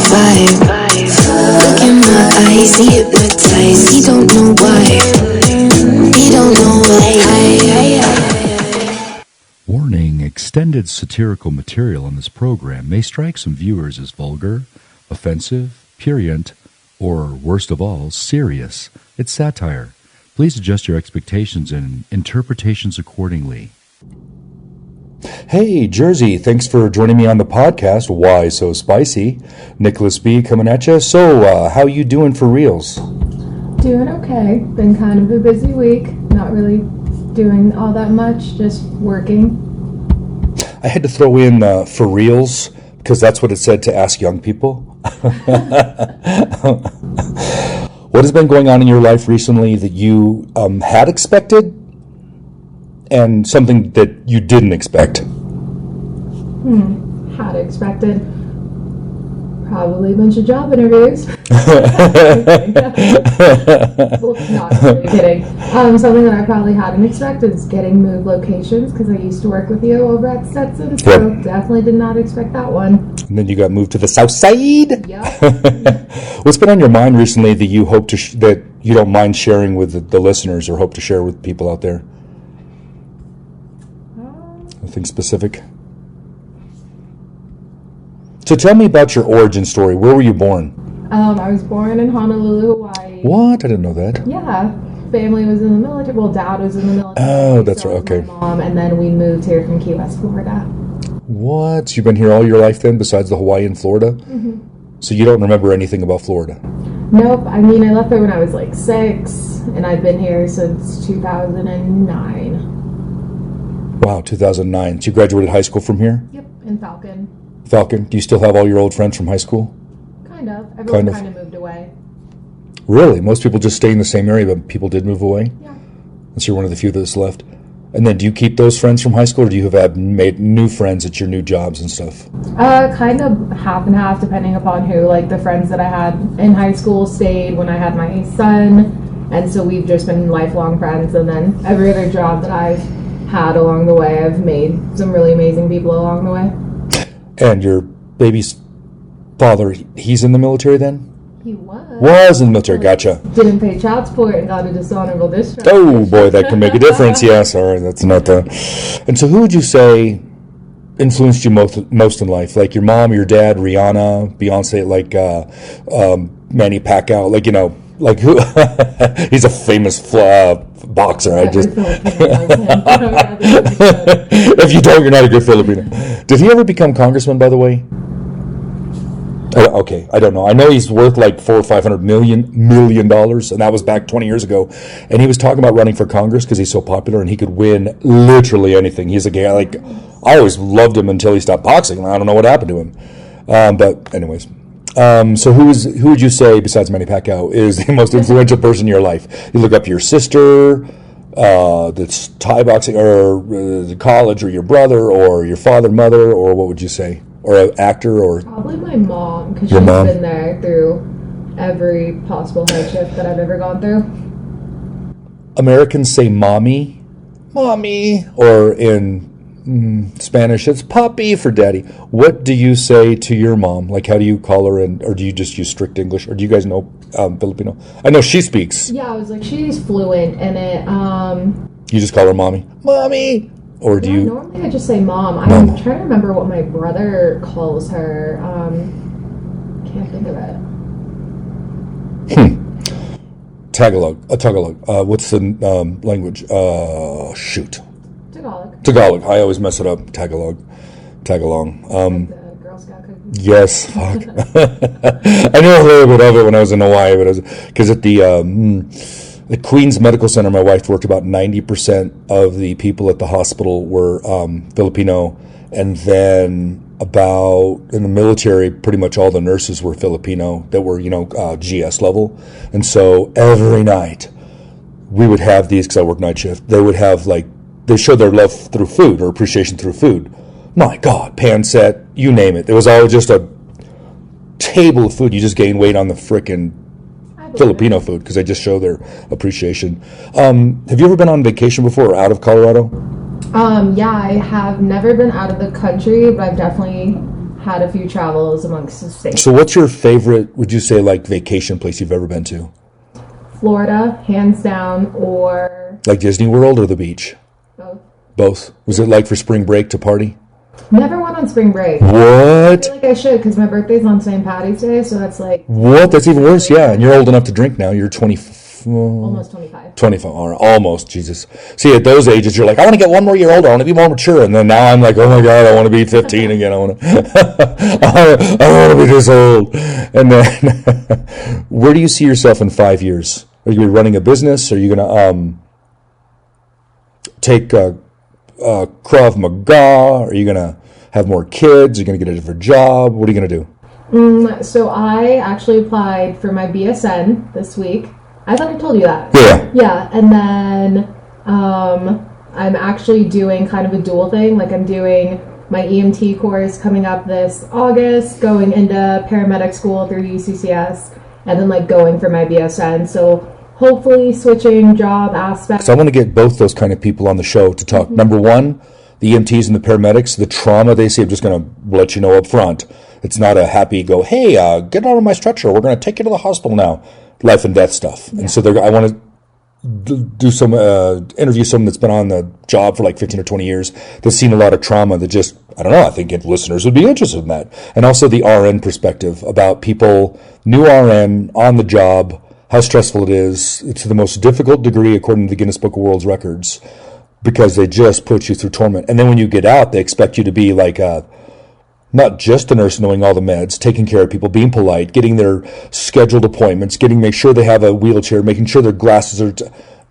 vibe. Look in my eyes, he hypnotized. He don't know why. He don't know why. Warning, extended satirical material in this program may strike some viewers as vulgar, offensive, prurient, or, worst of all, serious. It's satire. Please adjust your expectations and interpretations accordingly. Hey, Jerzee, thanks for joining me on the podcast, Why So Spicy? Nicholas B. coming at you. So, how you doing for reals? Doing okay. Been kind of a busy week. Not really doing all that much, just working. I had to throw in for reals because that's what it said to ask young people. What has been going on in your life recently that you had expected and something that you didn't expect? Had expected. Probably a bunch of job interviews. Well, not really kidding. Something that I probably hadn't expected is getting moved locations because I used to work with you over at Stetson, so definitely did not expect that one. And then you got moved to the south side. Yep. What's been on your mind recently that you hope to that you don't mind sharing with the listeners or hope to share with people out there? Anything specific? So tell me about your origin story. Where were you born? I was born in Honolulu, Hawaii. What? I didn't know that. Yeah. Family was in the military. Well, Dad was in the military. Oh, that's so right. Okay. My mom, and then we moved here from Key West, Florida. What? You've been here all your life then, besides the Hawaii and Florida? Mm-hmm. So you don't remember anything about Florida? Nope. I mean, I left there when I was like 6, and I've been here since 2009. Wow, 2009. So you graduated high school from here? Yep, in Falcon. Falcon. Do you still have all your old friends from high school? Kind of. Everyone kind of moved away. Really? Most people just stay in the same area, but people did move away? Yeah. So you're one of the few that's left. And then do you keep those friends from high school, or do you have made new friends at your new jobs and stuff? Kind of half and half, depending upon who. Like, the friends that I had in high school stayed when I had my son, and so we've just been lifelong friends. And then every other job that I've had along the way, I've made some really amazing people along the way. And your baby's father, he's in the military then? He was. Was in the military, gotcha. Didn't pay child support and got a dishonorable discharge. Oh boy, that can make a difference. Yes, all right, that's not the... And so who would you say influenced you most in life? Like your mom, your dad, Rihanna, Beyonce, like Manny Pacquiao, like, you know, like who? He's a famous boxer. I just... If you don't, you're not a good Filipino. Did he ever become congressman, by the way? Okay, I don't know. I know he's worth like $400 or $500 million, and that was back 20 years ago. And he was talking about running for Congress because he's so popular and he could win literally anything. He's a guy, like, I always loved him until he stopped boxing. I don't know what happened to him. But anyways, so who would you say, besides Manny Pacquiao, is the most influential person in your life? You look up your sister, that's Thai boxing, or college, or your brother, or your father, mother, or what would you say? Or an actor, or... Probably my mom, because she's been there through every possible hardship that I've ever gone through. Americans say mommy, or in Spanish, it's papi for daddy. What do you say to your mom? Like, how do you call her, or do you just use strict English, or do you guys know Filipino? I know she speaks. Yeah, I was like, she's fluent in it. You just call her mommy? Or do you... Normally I just say mom. I'm trying to remember what my brother calls her. Can't think of it. Tagalog. What's the language? Shoot. Tagalog. I always mess it up. Tagalog. Like the Girl Scout cookie. Yes, fuck. I knew a little bit of it when I was in Hawaii, because at the Queens Medical Center, my wife worked, about 90% of the people at the hospital were Filipino, and then about, in the military, pretty much all the nurses were Filipino that were, GS level. And so every night we would have these, because I work night shift, they would have, like, they showed their love through food, or appreciation through food. My God, pan set, you name it. It was all just a table of food. You just gain weight on the frickin' Filipino food because they just show their appreciation. Have you ever been on vacation before, or out of Colorado? Yeah, I have never been out of the country, but I've definitely had a few travels amongst the states. So what's your favorite, would you say, like, vacation place you've ever been to? Florida, hands down, or... Like Disney World or the beach? Both. Both. Was it like for spring break to party? Never went on spring break. What? I feel like I should, because my birthday's on St. Patty's Day, so that's like... What? That's even worse, yeah. And you're old enough to drink now. You're 24. Almost 25. 25, all right, almost, Jesus. See, at those ages, you're like, I want to get one more year older. I want to be more mature. And then now I'm like, oh my God, I want to be 15 again. I want to, I want to be this old. And then, where do you see yourself in 5 years? Are you running a business? Are you going to take Krav Maga? Are you going to have more kids? Are you going to get a different job? What are you going to do? So I actually applied for my BSN this week. I thought I told you that. Yeah. Yeah, and then I'm actually doing kind of a dual thing. Like I'm doing my EMT course coming up this August, going into paramedic school through UCCS, and then like going for my BSN. So hopefully switching job aspects. So I want to get both those kind of people on the show to talk. Number one, the EMTs and the paramedics, the trauma they see, I'm just going to let you know up front. It's not a happy go, hey, get out of my stretcher. We're going to take you to the hospital now. Life and death stuff. Yeah. And so I want to do some, interview someone that's been on the job for like 15 or 20 years, that's seen a lot of trauma that just, I don't know, I think listeners would be interested in that. And also the RN perspective about people, new RN on the job, how stressful it is. It's the most difficult degree according to the Guinness Book of World Records because they just put you through torment. And then when you get out, they expect you to be like not just a nurse knowing all the meds, taking care of people, being polite, getting their scheduled appointments, make sure they have a wheelchair, making sure their glasses are...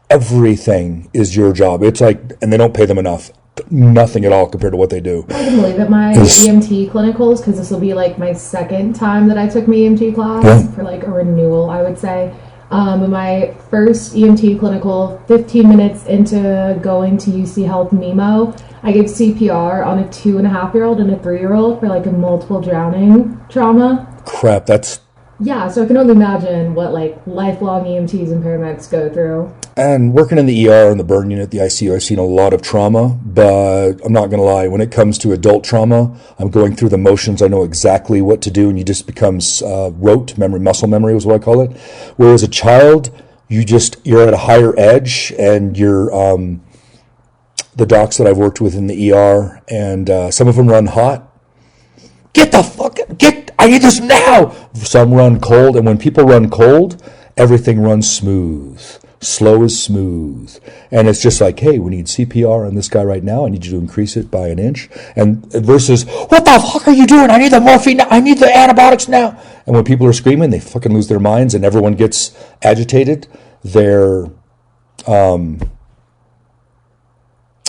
Everything is your job. It's like, and they don't pay them enough. Nothing at all compared to what they do. I can believe it. My EMT clinicals, because this will be like my second time that I took my EMT class for like a renewal, I would say. My first EMT clinical, 15 minutes into going to UC Health Memo, I gave CPR on a 2.5-year-old and a 3-year-old for like a multiple drowning trauma. Crap, that's... Yeah, so I can only imagine what like lifelong EMTs and paramedics go through. And working in the ER and the burn unit, the ICU, I've seen a lot of trauma, but I'm not going to lie. When it comes to adult trauma, I'm going through the motions. I know exactly what to do, and you just becomes rote memory, muscle memory was what I call it. Whereas a child, you're at a higher edge, and you're the docs that I've worked with in the ER, and some of them run hot. I need this now! Some run cold, and when people run cold, everything runs smooth. Slow is smooth. And it's just like, hey, we need CPR on this guy right now. I need you to increase it by an inch. And versus, what the fuck are you doing? I need the morphine now. I need the antibiotics now. And when people are screaming, they fucking lose their minds and everyone gets agitated. Their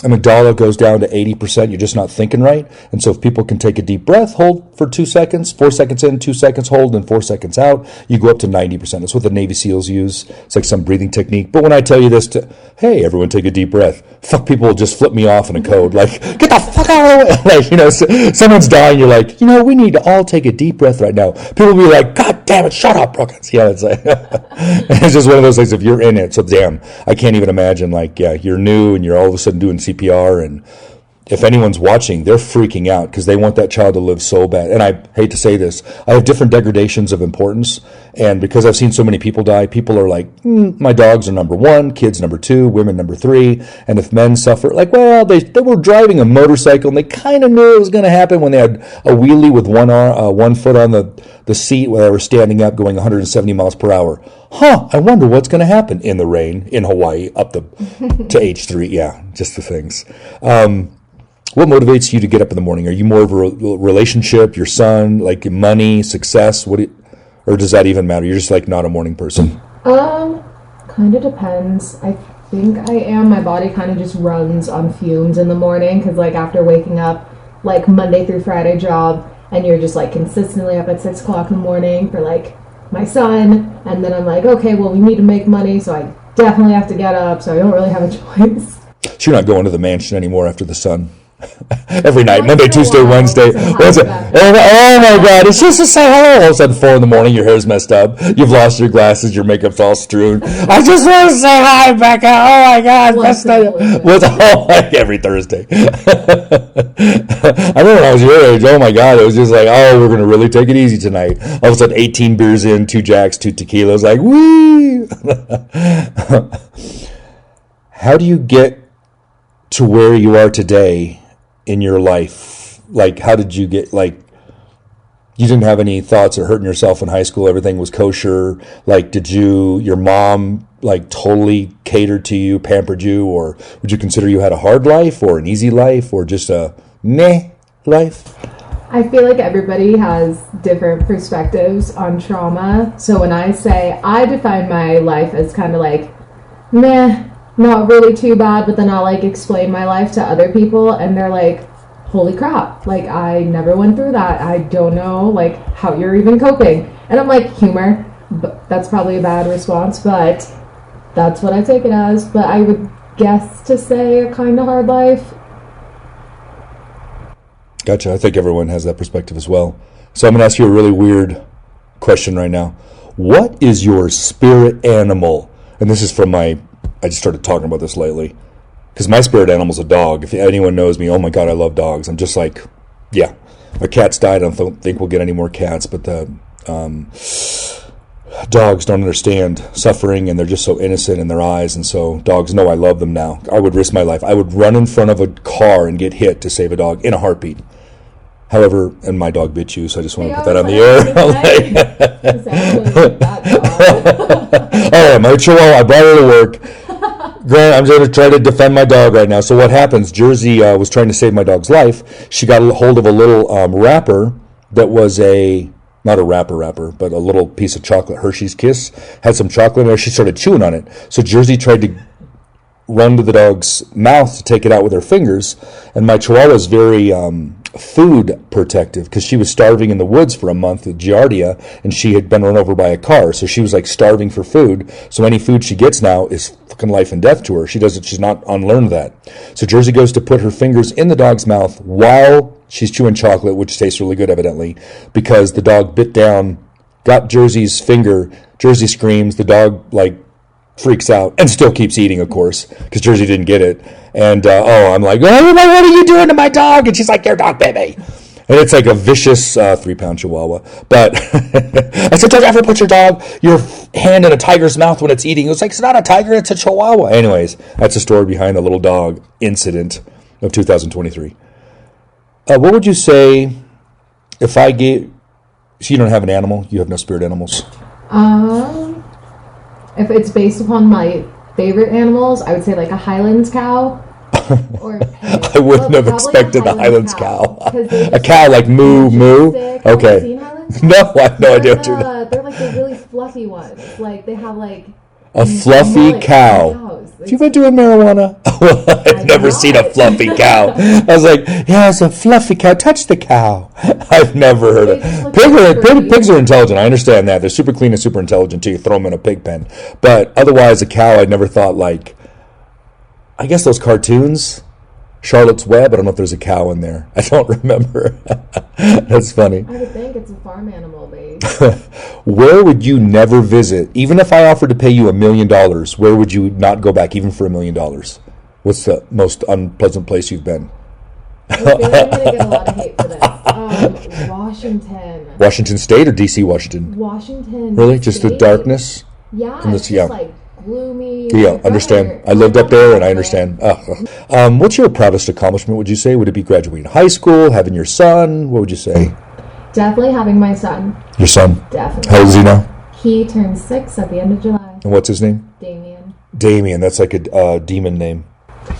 amygdala goes down to 80%. You're just not thinking right. And so if people can take a deep breath, hold for 2 seconds, 4 seconds in, 2 seconds hold, and 4 seconds out, you go up to 90%. That's what the Navy SEALs use. It's like some breathing technique. But when I tell you this hey, everyone take a deep breath, fuck, people will just flip me off in a code. Like, get the fuck out of the way. Like, someone's dying. You're like, we need to all take a deep breath right now. People will be like, God damn it, shut up, Brookins. Yeah, it's like, it's just one of those things if you're in it. So damn, I can't even imagine you're new and you're all of a sudden doing CPR, and if anyone's watching, they're freaking out because they want that child to live so bad. And I hate to say this, I have different degradations of importance, and because I've seen so many people die, people are like, my dogs are number 1, kids number 2, women number 3, and if men suffer, like, well, they were driving a motorcycle and they kind of knew it was going to happen when they had a wheelie with one foot on the seat while they were standing up going 170 miles per hour. I wonder what's going to happen in the rain in Hawaii up to H3. Yeah, just the things. What motivates you to get up in the morning? Are you more of a relationship, your son, like money, success? Or does that even matter? You're just like not a morning person? Kind of depends. I think I am. My body kind of just runs on fumes in the morning because like after waking up like Monday through Friday job and you're just like consistently up at 6 o'clock in the morning for like my son, and then I'm like, okay, well, we need to make money, so I definitely have to get up, so I don't really have a choice. So you're not going to the mansion anymore after the son? Every night, Once Monday, in a Tuesday, while, Wednesday. sometimes What's it? after. Oh my God! It's just to say hello. All of a sudden, 4 a.m. Your hair's messed up. You've lost your glasses. Your makeup's all strewn. I just want to say hi, Becca. Oh my God! Once in a blue moon. Like every Thursday. I remember when I was your age. Oh my God! It was just like, oh, we're gonna really take it easy tonight. All of a sudden, 18 beers in, 2 Jacks, 2 tequilas. Like, woo! How do you get to where you are today in your life? Like, how did you get, like, you didn't have any thoughts of hurting yourself in high school? Everything was kosher. Like, your mom, like, totally catered to you, pampered you? Or would you consider you had a hard life or an easy life or just a meh life? I feel like everybody has different perspectives on trauma. So when I define my life as kind of like, meh, not really too bad, but then I'll like explain my life to other people and they're like, holy crap, like I never went through that. I don't know like how you're even coping. And I'm like, humor, but that's probably a bad response, but that's what I take it as. But I would guess to say a kind of hard life. Gotcha. I think everyone has that perspective as well. So I'm going to ask you a really weird question right now. What is your spirit animal? And this is from I just started talking about this lately. Because my spirit animal's a dog. If anyone knows me, oh my God, I love dogs. I'm just like, yeah. My cats died. I don't think we'll get any more cats. But the dogs don't understand suffering, and they're just so innocent in their eyes. And so dogs know I love them now. I would risk my life. I would run in front of a car and get hit to save a dog in a heartbeat. However, and my dog bit you, so I just want to put that on the air. Oh, my chihuahua, I brought her to work. Grant, I'm going to try to defend my dog right now. So what happens, Jerzee was trying to save my dog's life. She got a hold of a little wrapper that was not a wrapper, but a little piece of chocolate. Hershey's Kiss had some chocolate in there. She started chewing on it. So Jerzee tried to run to the dog's mouth to take it out with her fingers. And my chihuahua is very food protective because she was starving in the woods for a month with giardia, and she had been run over by a car. So she was like starving for food. So any food she gets now is fucking life and death to her. She's not unlearned that. So Jerzee goes to put her fingers in the dog's mouth while she's chewing chocolate, which tastes really good evidently, because the dog bit down, got Jerzee's finger. Jerzee screams. The dog like freaks out and still keeps eating, of course, because Jerzee didn't get it. And I'm like, oh, what are you doing to my dog? And she's like, your dog bit me. And it's like a vicious 3-pound chihuahua. But I said, don't ever put your hand in a tiger's mouth when it's eating. It was like, it's not a tiger, it's a chihuahua. Anyways, that's the story behind the little dog incident of 2023. What would you say if I gave... So you don't have an animal? You have no spirit animals? If it's based upon my favorite animals, I would say like a Highlands cow. Or a pig. I wouldn't have expected the Highlands cow. A cow like moo moo. Okay. No, I have no idea what you're doing. They're like the really fluffy ones. Like they have like a fluffy cow. Have you been doing marijuana? I've never seen a fluffy cow. I was like, yeah, it's a fluffy cow. Touch the cow. I've never heard of it. Pigs are intelligent. I understand that. They're super clean and super intelligent too. You throw them in a pig pen. But otherwise, a cow, I'd never thought like, I guess those cartoons, Charlotte's Web, I don't know if there's a cow in there. I don't remember. That's funny. I would think it's a farm animal base. Where would you never visit? Even if I offered to pay you $1 million, where would you not go back even for $1 million? What's the most unpleasant place you've been? I feel like I'm going to get a lot of hate for this. Washington. Washington State or D.C. Washington? Washington. Really? Just the darkness? Yeah, it's just like gloomy. Yeah, understand. I lived up there and I understand. What's your proudest accomplishment, would you say? Would it be graduating high school, having your son? What would you say? Definitely having my son. Your son? Definitely. How old is he now? He turns 6 at the end of July. And what's his name? Damien. Damien, that's like a demon name.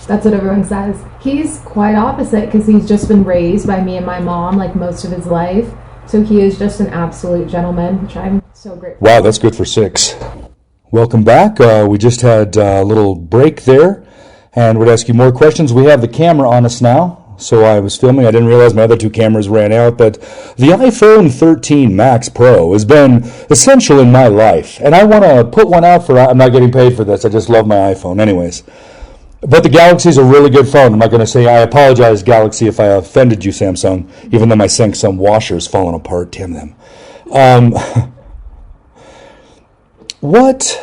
That's what everyone says. He's quite opposite because he's just been raised by me and my mom like most of his life. So he is just an absolute gentleman, which I'm so grateful for. Wow, that's good for 6. Welcome back. We just had a little break there, and we'd ask you more questions. We have the camera on us now, so I was filming. I didn't realize my other 2 cameras ran out, but the iPhone 13 Max Pro has been essential in my life, and I want to put one out for... I'm not getting paid for this. I just love my iPhone. Anyways, But the Galaxy is a really good phone. I'm not going to say, I apologize, Galaxy, if I offended you, Samsung, even though my Samsung washer is falling apart. Damn them. What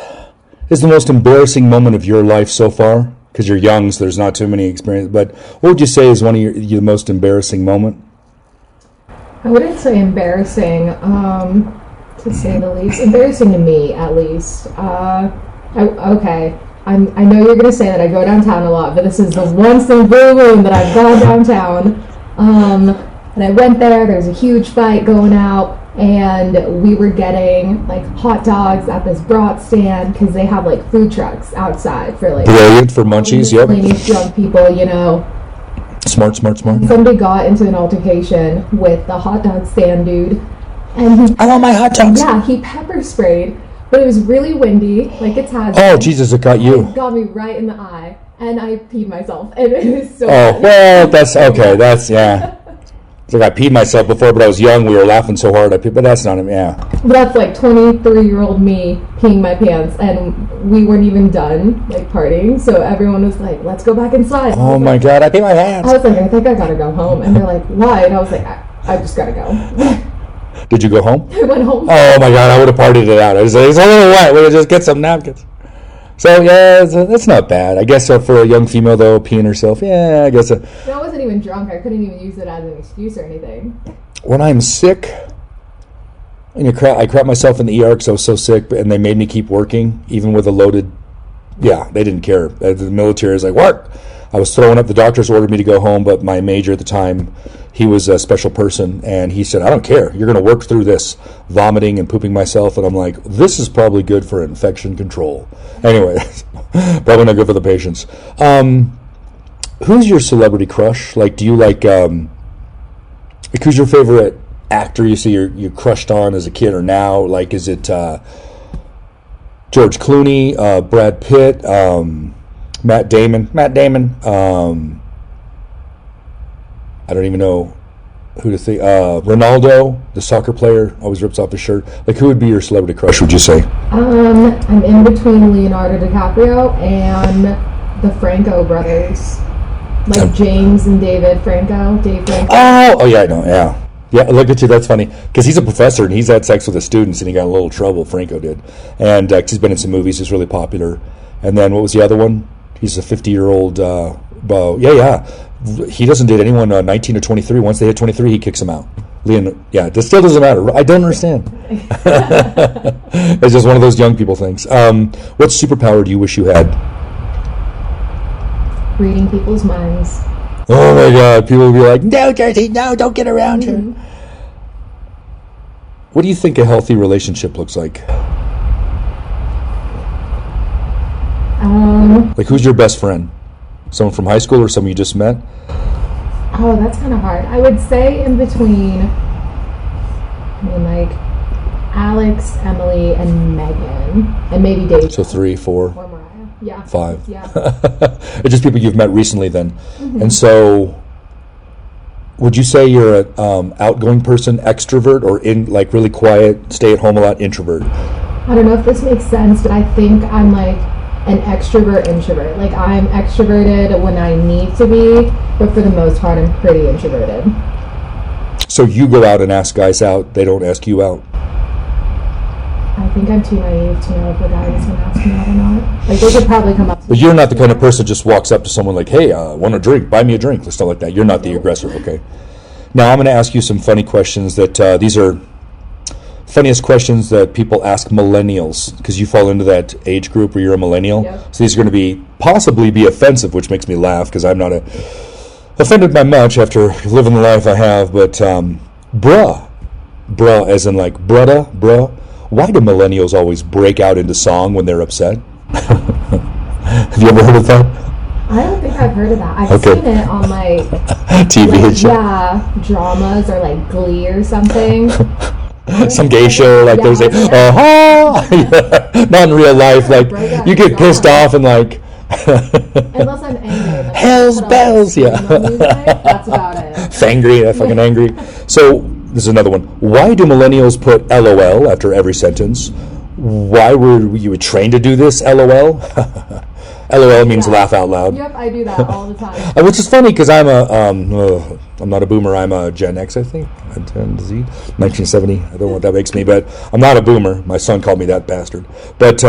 is the most embarrassing moment of your life so far? Because you're young, so there's not too many experiences. But what would you say is one of your most embarrassing moment? I wouldn't say embarrassing, to say the least. Embarrassing to me, at least. Okay. I know you're going to say that I go downtown a lot, but this is the once in a blue moon that I've gone downtown. And I went there was a huge fight going out, and we were getting like hot dogs at this brat stand because they have like food trucks outside for like brilliant for munchies. Yep. Drunk people, you know. Smart. Somebody got into an altercation with the hot dog stand dude, and I want my hot dogs. Yeah, he pepper sprayed, but it was really windy, like it's has. Oh Jesus, it got you. It got me right in the eye, and I peed myself, and it was so. Oh bad. well, that's okay. That's yeah. It's like I peed myself before, but I was young. We were laughing so hard. I peed, but that's not him. Yeah. But that's like 23-year-old me peeing my pants, and we weren't even done like partying. So everyone was like, "Let's go back inside." Oh my God, I peed my pants. I was like, "I think I gotta go home," and they're like, "Why?" And I was like, "I just gotta go." Did you go home? I went home. Oh my God, I would have partied it out. I was like, it's a little wet. We'll just get some napkins. So yeah, that's not bad. I guess for a young female though, peeing herself. Yeah, I guess. I wasn't even drunk. I couldn't even use it as an excuse or anything. When I'm sick, and I crap myself in the ER because I was so sick, and they made me keep working even with a loaded. Yeah, they didn't care. The military is like, work. I was throwing up. The doctors ordered me to go home, but my major at the time, he was a special person, and he said, I don't care. You're going to work through this, vomiting and pooping myself. And I'm like, this is probably good for infection control. Anyway, probably not good for the patients. Who's your celebrity crush? Like, do you like, who's your favorite actor you see you crushed on as a kid or now? Like, is it George Clooney, Brad Pitt, Matt Damon. I don't even know who to think. Ronaldo, the soccer player, always rips off his shirt. Like, who would be your celebrity crush, would you say? I'm in between Leonardo DiCaprio and the Franco brothers. Like James and Dave Franco. Oh yeah, I know, yeah. Yeah, look at you, that's funny. Because he's a professor, and he's had sex with his students, and he got in a little trouble, Franco did. And he's been in some movies, he's really popular. And then, what was the other one? He's a 50-year-old, he doesn't date anyone 19 or 23. Once they hit 23, he kicks them out. This still doesn't matter. I don't understand. It's just one of those young people things. What superpower do you wish you had? Reading people's minds. Oh my God, people will be like, no, Jerzee, no, don't get around her. What do you think a healthy relationship looks like? Like, who's your best friend? Someone from high school or someone you just met? Oh, that's kind of hard. I would say in between, like Alex, Emily, and Megan, and maybe Dave. So 3, 4, or Mariah. Yeah. 5. Yeah. It's just people you've met recently then. Mm-hmm. And so, would you say you're an outgoing person, extrovert, or in like really quiet, stay at home a lot, introvert? I don't know if this makes sense, but I think I'm like an extrovert introvert. Like, I'm extroverted when I need to be, but for the most part I'm pretty introverted. So you go out and ask guys out, they don't ask you out? I think I'm too naive to know if a guy is going to ask me out or not. Like, they could probably come up to me. But you're not the kind of person that just walks up to someone like, hey, want a drink, buy me a drink, stuff like that. You're not the aggressor, okay? Now I'm going to ask you some funny questions that these are funniest questions that people ask millennials, because you fall into that age group where you're a millennial. Yep. So these are going to possibly be offensive, which makes me laugh because I'm not offended by much after living the life I have. But bruh, as in like bruh. Why do millennials always break out into song when they're upset? Have you ever heard of that? I don't think I've heard of that. I've seen it on like TV like, show. Yeah, dramas or like Glee or something. Some gay show, like there's a not in real life. Like you get pissed off and like. Unless I'm angry. Like, Hell's bells, yeah. Music, that's about it. Fangry, fucking angry. So this is another one. Why do millennials put LOL after every sentence? Why were you trained to do this? LOL. LOL means laugh out loud. Yep, I do that all the time. Which is funny because I'm I'm not a boomer. I'm a Gen X, I think. Gen Z, 1970. I don't know what that makes me, but I'm not a boomer. My son called me that bastard. But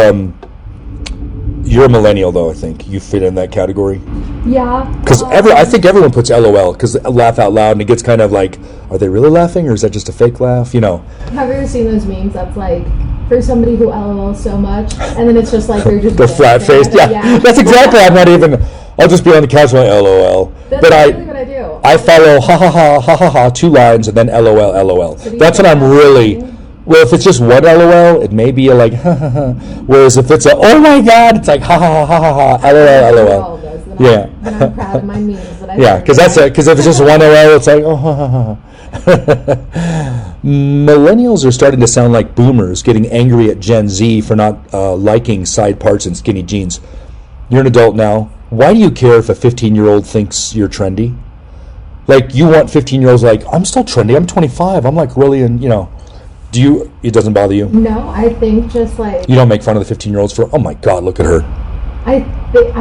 you're a millennial, though. I think you fit in that category. Yeah. Because I think everyone puts LOL because laugh out loud, and it gets kind of like, are they really laughing or is that just a fake laugh? You know. Have you ever seen those memes that's like, for somebody who LOLs so much, and then it's just like they're just they're flat faced. Yeah, that's exactly. I'm not even. I'll just be on the couch going LOL. That's but exactly what I do. I follow ha ha ha ha ha ha 2 lines and then LOL LOL. So that's when I'm really. Well, if it's just one LOL, it may be a like ha ha ha. Whereas if it's a oh my god, it's like ha ha ha ha ha LOL LOL. Yeah. Then I'm proud of my memes that I. Yeah, because that's it. Because if it's just one LOL, it's like oh ha ha ha. Millennials are starting to sound like boomers, getting angry at Gen Z for not liking side parts and skinny jeans. You're an adult now. Why do you care if a 15-year-old thinks you're trendy? Like, you want 15-year-olds like, I'm still trendy. I'm 25. I'm like really, and do you? It doesn't bother you? No, I think just like you don't make fun of the 15-year-olds for. Oh my God, look at her. I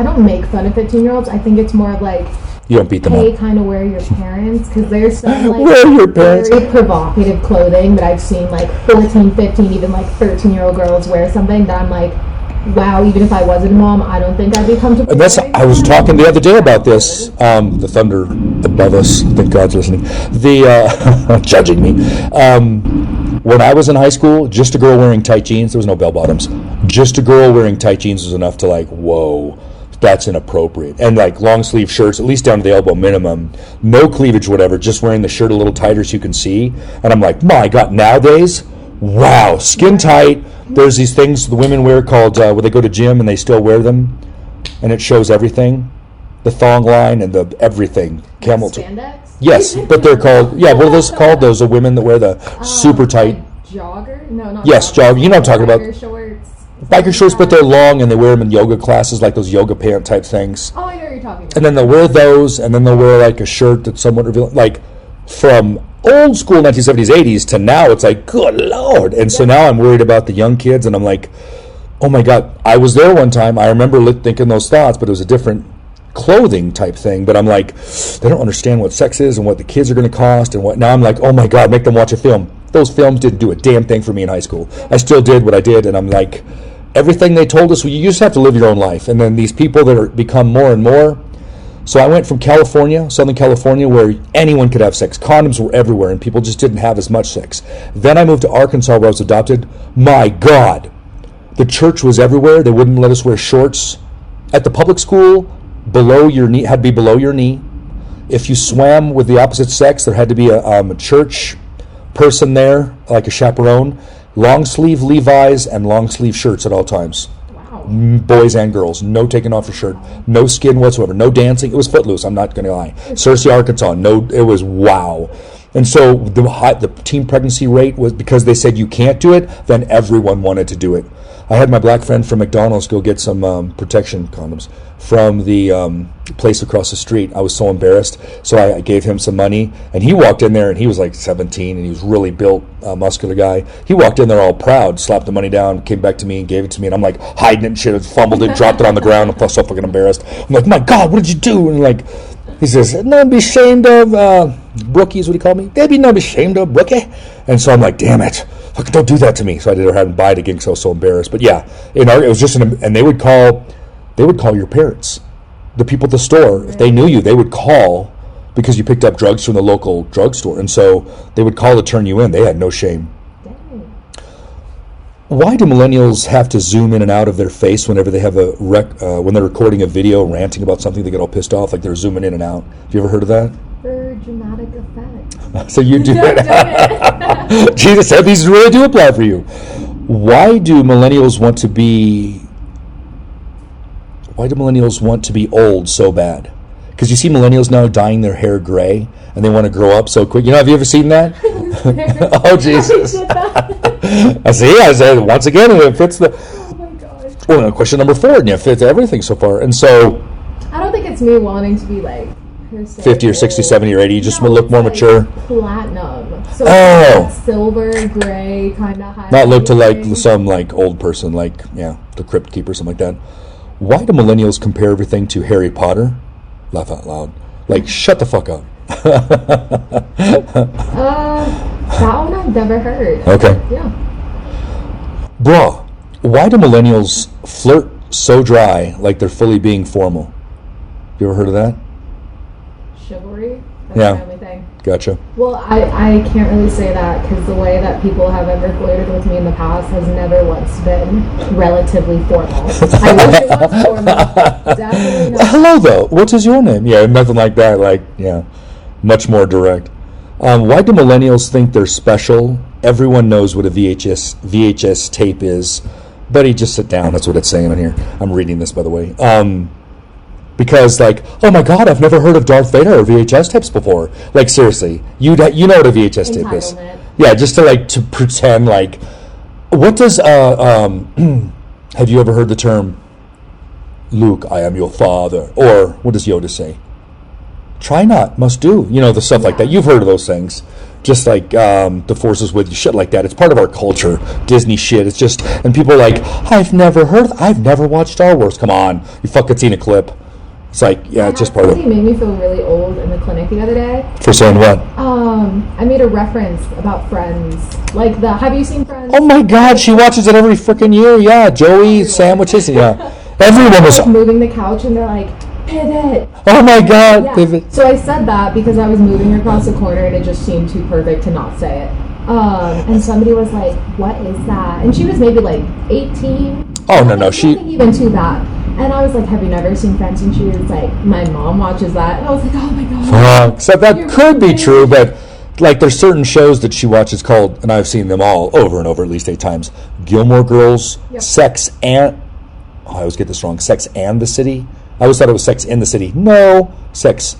don't make fun of 15-year-olds. I think it's more of like. You don't beat them up. Kind of wear your parents, because there's some like wear your parents. Very provocative clothing that I've seen like 14, 15, even like 13-year-old girls wear something that I'm like, wow, even if I wasn't a mom, I don't think I'd be comfortable. And that's I was talking the other day about this. The thunder above us. Thank God's listening. The judging me. When I was in high school, just a girl wearing tight jeans. There was no bell bottoms. Just a girl wearing tight jeans was enough to like, whoa. That's inappropriate. And like long sleeve shirts, at least down to the elbow minimum, no cleavage, whatever, just wearing the shirt a little tighter so you can see. And I'm like, my God, nowadays, wow, skin tight. There's these things the women wear called, where they go to gym and they still wear them, and it shows everything. The thong line and the everything. Camel toe. Spandex? Yes, but they're called, what are those called? Those are women that wear the super tight. Like jogger? No, not yes, jogger. You know what I'm talking about. Shorts. Biker shorts, but they're long, and they wear them in yoga classes, like those yoga pant type things. Oh, I know what you're talking about. And then they'll wear those, and then they'll wear like a shirt that's somewhat revealing. Like from old school 1970s, 80s to now, it's like, good Lord. And so now I'm worried about the young kids, and I'm like, oh my God. I was there one time. I remember thinking those thoughts, but it was a different clothing type thing. But I'm like, they don't understand what sex is and what the kids are going to cost and what. Now I'm like, oh my God, make them watch a film. Those films didn't do a damn thing for me in high school. I still did what I did, and I'm like, everything they told us, well, you just have to live your own life. And then these people that are become more and more. So I went from California, Southern California, where anyone could have sex. Condoms were everywhere, and people just didn't have as much sex. Then I moved to Arkansas, where I was adopted. My God, the church was everywhere. They wouldn't let us wear shorts. At the public school, below your knee had to be below your knee. If you swam with the opposite sex, there had to be a church person there, like a chaperone. Long sleeve Levi's and long sleeve shirts at all times. Wow. Boys and girls. No taking off your shirt. No skin whatsoever. No dancing. It was footloose. I'm not going to lie. Jerzee, Arkansas. No, it was wow. And so the teen pregnancy rate was because they said you can't do it, then everyone wanted to do it. I had my black friend from McDonald's go get some protection condoms from the place across the street. I was so embarrassed, so I gave him some money, and he walked in there, and he was like 17, and he was really built, muscular guy. He walked in there all proud, slapped the money down, came back to me and gave it to me, and I'm like hiding it and shit, fumbled it, dropped it on the ground, and felt so fucking embarrassed. I'm like, my God, what did you do? And like, he says, "Don't be ashamed of Brookie," is what he called me. "Baby, don't be ashamed of Brookie." And so I'm like, damn it. Fuck, don't do that to me. So I did have him buy it again because I was so embarrassed. But yeah, it was just and they would call your parents, the people at the store. If they knew you, they would call because you picked up drugs from the local drugstore. And so they would call to turn you in. They had no shame. Why do millennials have to zoom in and out of their face whenever they have when they're recording a video ranting about something? They get all pissed off, like they're zooming in and out. Have you ever heard of that? For dramatic effect. So you do it. Jesus said these really do apply for you. Why do millennials want to be old so bad? Because you see millennials now dyeing their hair gray, and they want to grow up so quick. Have you ever seen that? Oh, Jesus. I said, once again, it fits the... Oh, my gosh. Well, question number 4, and it fits everything so far. And so... I don't think it's me wanting to be, like, per se, 50 or 60, 70 or 80. You just want to look more mature. Platinum. So silver, gray, kind of high. Not look to, like, some, like, old person, like, the Crypt Keeper, something like that. Why do millennials compare everything to Harry Potter? Laugh out loud. Like, shut the fuck up. That one I've never heard. Okay. Yeah. Bruh, why do millennials flirt so dry like they're fully being formal? You ever heard of that? Chivalry? That's Yeah. my only thing. Gotcha. Well, I can't really say that because the way that people have ever flirted with me in the past has never once been relatively formal. I wish it was formal. Definitely not. Hello, though. What is your name? Yeah, nothing like that. Like, yeah, much more direct. Why do millennials think they're special? Everyone knows what a VHS tape is. Buddy, just sit down. That's what it's saying on here. I'm reading this, by the way. Because, like, oh my God, I've never heard of Darth Vader or VHS tapes before. Like, seriously, you know what a VHS tape is? Yeah, just to pretend like, what does have you ever heard the term, Luke, I am your father? Or what does Yoda say? Try not, must do. You know, the stuff like that. You've heard of those things. Just like the Force is with you, shit like that. It's part of our culture, Disney shit. It's just, and people are like, I've never watched Star Wars. Come on, you fucking seen a clip. It's like, yeah, it's just part of it. Somebody made me feel really old in the clinic the other day. For saying what? I made a reference about Friends. Like have you seen Friends? Oh my God, she watches it every freaking year. Yeah, Joey sandwiches. Yeah, everyone was moving the couch and they're like, pivot. Oh my God, Yeah. pivot. So I said that because I was moving across the corner and it just seemed too perfect to not say it. And somebody was like, what is that? And she was maybe like 18. Oh no, she Nothing even too bad. And I was like, have you never seen Friends? And she was like, my mom watches that. And I was like, oh my God. So that could be true, but like there's certain shows that she watches called, and I've seen them all over and over at least 8 times. Gilmore Girls, Sex and I always get this wrong. Sex and the City. I always thought it was Sex in the City. No, Sex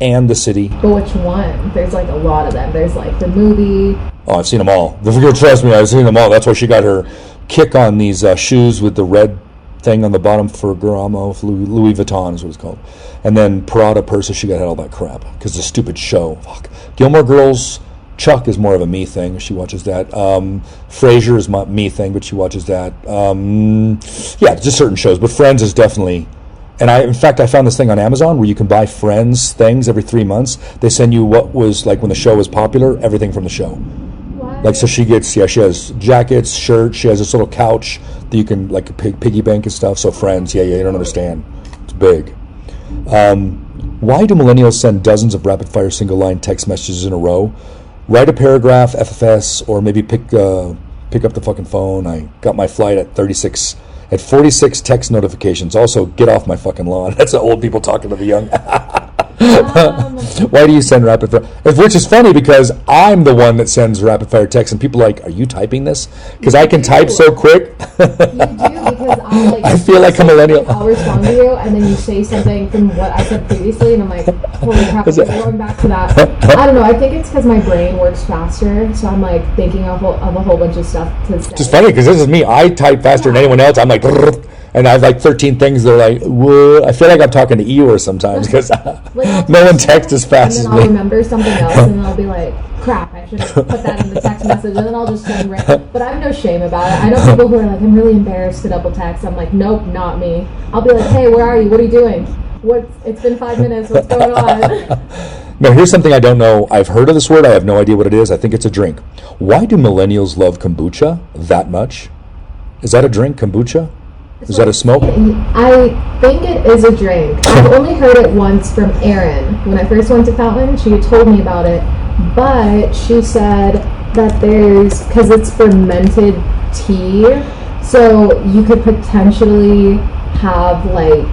and the City. But which one? There's like a lot of them. There's like the movie. Oh, I've seen them all. Trust me, I've seen them all. That's why she got her kick on these shoes with the red thing on the bottom for Ferragamo, Louis Vuitton is what it's called. And then Prada purses, she got all that crap because it's a stupid show. Fuck. Gilmore Girls, Chuck is more of a me thing. She watches that. Frasier is my me thing, but she watches that. Yeah, just certain shows. But Friends is definitely... And in fact, I found this thing on Amazon where you can buy Friends things every 3 months. They send you what was, like when the show was popular, everything from the show. What? Like, so she has jackets, shirts, she has this little couch that you can, like, piggy bank and stuff. So Friends, yeah, you don't understand. It's big. Why do millennials send dozens of rapid-fire single-line text messages in a row? Write a paragraph, FFS, or maybe pick up the fucking phone. I got my flight at 46 text notifications. Also, get off my fucking lawn. That's the old people talking to the young. Why do you send rapid fire? Which is funny because I'm the one that sends rapid fire texts, and people are like, are you typing this? Because I can type so quick. You do, because I feel like a millennial. I'll respond to you, and then you say something from what I said previously, and I'm like, holy crap, I'm going back to that. I don't know, I think it's because my brain works faster, so I'm like thinking of a whole bunch of stuff to say. It's just funny because this is me. I type faster than anyone else. I'm like, and I have like 13 things. They're like, whoa. I feel like I'm talking to Eeyore sometimes because no one texts as fast as and then me. I'll remember something else, and then I'll be like, crap, I should have put that in the text message, and then I'll just send but I have no shame about it. I know people who are like, I'm really embarrassed to double text. I'm like, nope, not me. I'll be like, hey, where are you? What are you doing? It's been 5 minutes. What's going on? No, here's something I don't know. I've heard of this word. I have no idea what it is. I think it's a drink. Why do millennials love kombucha that much? Is that a drink, kombucha? Is that a smoke? I think it is a drink. I've only heard it once from Erin. When I first went to Fountain, she had told me about it. But she said that because it's fermented tea, so you could potentially have like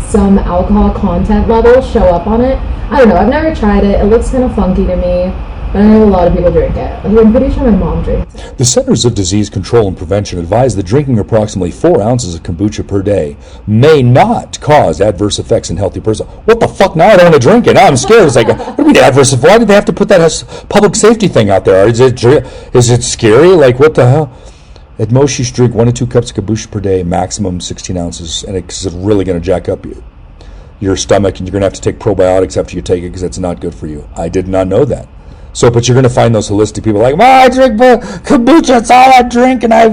some alcohol content level show up on it. I don't know. I've never tried it. It looks kind of funky to me. But I know a lot of people drink it. Like, I'm pretty sure my mom drinks it. The Centers of Disease Control and Prevention advise that drinking approximately 4 ounces of kombucha per day may not cause adverse effects in healthy persons. What the fuck? Now I don't want to drink it. Now I'm scared. It's like, what do you mean adverse effects? Why did they have to put that as public safety thing out there? Is it scary? Like, what the hell? At most, you should drink 1 to 2 cups of kombucha per day, maximum 16 ounces, and it's really going to jack up your stomach, and you're going to have to take probiotics after you take it because it's not good for you. I did not know that. So, but you're going to find those holistic people like, well, I drink kombucha, that's all I drink, and I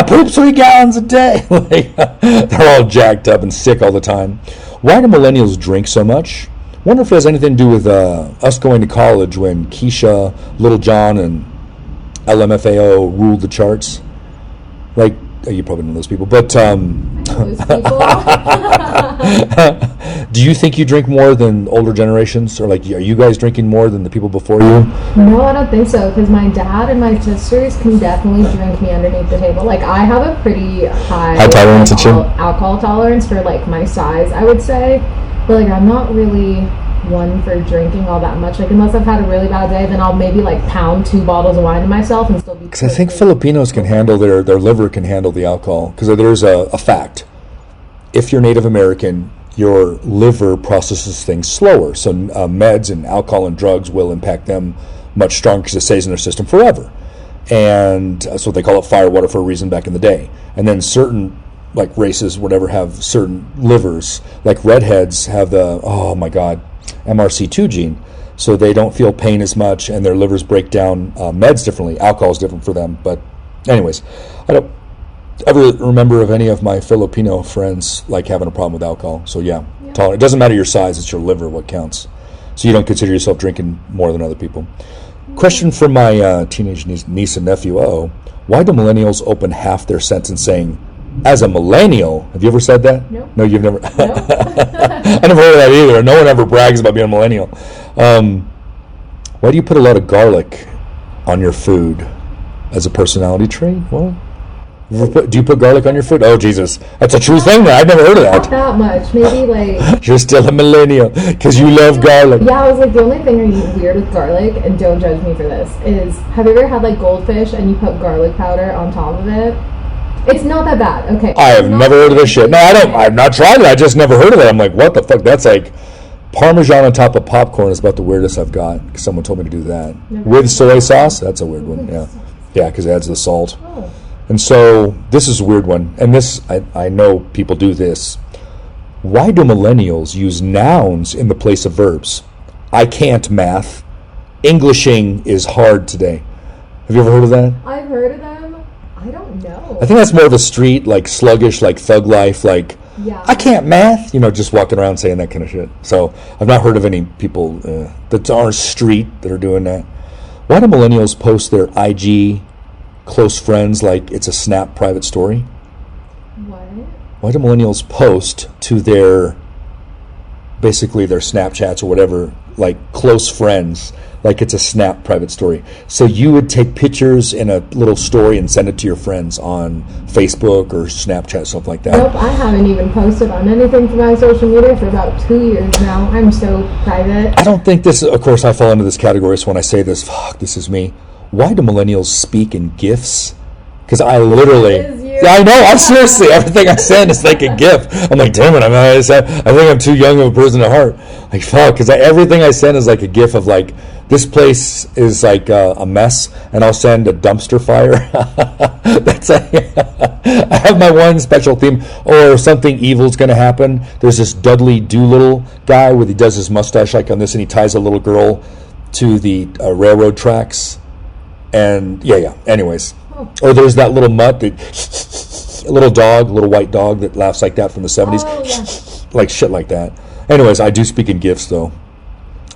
poop 3 gallons a day. Like, they're all jacked up and sick all the time. Why do millennials drink so much? Wonder if it has anything to do with us going to college when Keisha, Little John, and LMFAO ruled the charts. Like, you probably know those people, but Those people. do you think you drink more than older generations, or like, are you guys drinking more than the people before you? No, I don't think so, because my dad and my sisters can definitely drink me underneath the table. Like, I have a pretty high tolerance alcohol tolerance for like my size, I would say, but like I'm not really one for drinking all that much. Like, unless I've had a really bad day, then I'll maybe like pound 2 bottles of wine to myself and still be. Because I think Filipinos can handle their liver can handle the alcohol. Because there's a fact: if you're Native American, your liver processes things slower. So meds and alcohol and drugs will impact them much stronger because it stays in their system forever. And that's what they call it firewater for a reason back in the day. And then certain like races, whatever, have certain livers. Like redheads have the MRC2 gene, so they don't feel pain as much, and their livers break down meds differently. Alcohol is different for them. But anyways, I don't ever remember of any of my Filipino friends like having a problem with alcohol. So yeah. Tolerant. It doesn't matter your size, it's your liver what counts. So you don't consider yourself drinking more than other people. Question from my teenage niece and nephew. Why do millennials open half their sentence saying, as a millennial? Have you ever said that? Nope. No, you've never. Nope. I never heard of that either. No one ever brags about being a millennial. Why do you put a lot of garlic on your food? As a personality trait? What? Do you put garlic on your food? Oh, Jesus. That's a true thing. I've never heard of Not that. that much. Maybe like. You're still a millennial because you love garlic. Yeah, I was like, the only thing weird with garlic, and don't judge me for this, is have you ever had like goldfish and you put garlic powder on top of it? It's not that bad. Okay. I have never heard of this shit. No, I've not tried it. I just never heard of it. I'm like, what the fuck? That's like Parmesan on top of popcorn is about the weirdest I've got. Someone told me to do that. With soy sauce? That's a weird one. Yeah. Yeah, because it adds the salt. Oh. And so this is a weird one. And this, I know people do this. Why do millennials use nouns in the place of verbs? I can't math. Englishing is hard today. Have you ever heard of that? I've heard of them. I don't know. I think that's more of a street, like sluggish, like thug life, like Yeah. I can't math, just walking around saying that kind of shit. So I've not heard of any people that are street that are doing that. Why do millennials post their IG close friends like it's a Snap private story? What? Why do millennials post to their Snapchats or whatever, like close friends, like it's a Snap private story? So you would take pictures in a little story and send it to your friends on Facebook or Snapchat, stuff like that. Nope, I haven't even posted on anything for my social media for about 2 years now. I'm so private. I don't think this, of course I fall into this category, so when I say this, this is me. Why do millennials speak in GIFs? Because I literally... Yeah, I know. I'm seriously, everything I send is like a GIF. I'm like, damn it, I think I'm too young of a person at heart. Like, fuck, because everything I send is like a GIF of like, this place is like a mess, and I'll send a dumpster fire. I have my one special theme, or something evil's going to happen. There's this Dudley Doolittle guy where he does his mustache like on this, and he ties a little girl to the railroad tracks. And anyways. Or there's that little mutt, a little white dog that laughs like that from the 70s. Oh, yeah. Like shit like that. Anyways, I do speak in GIFs though.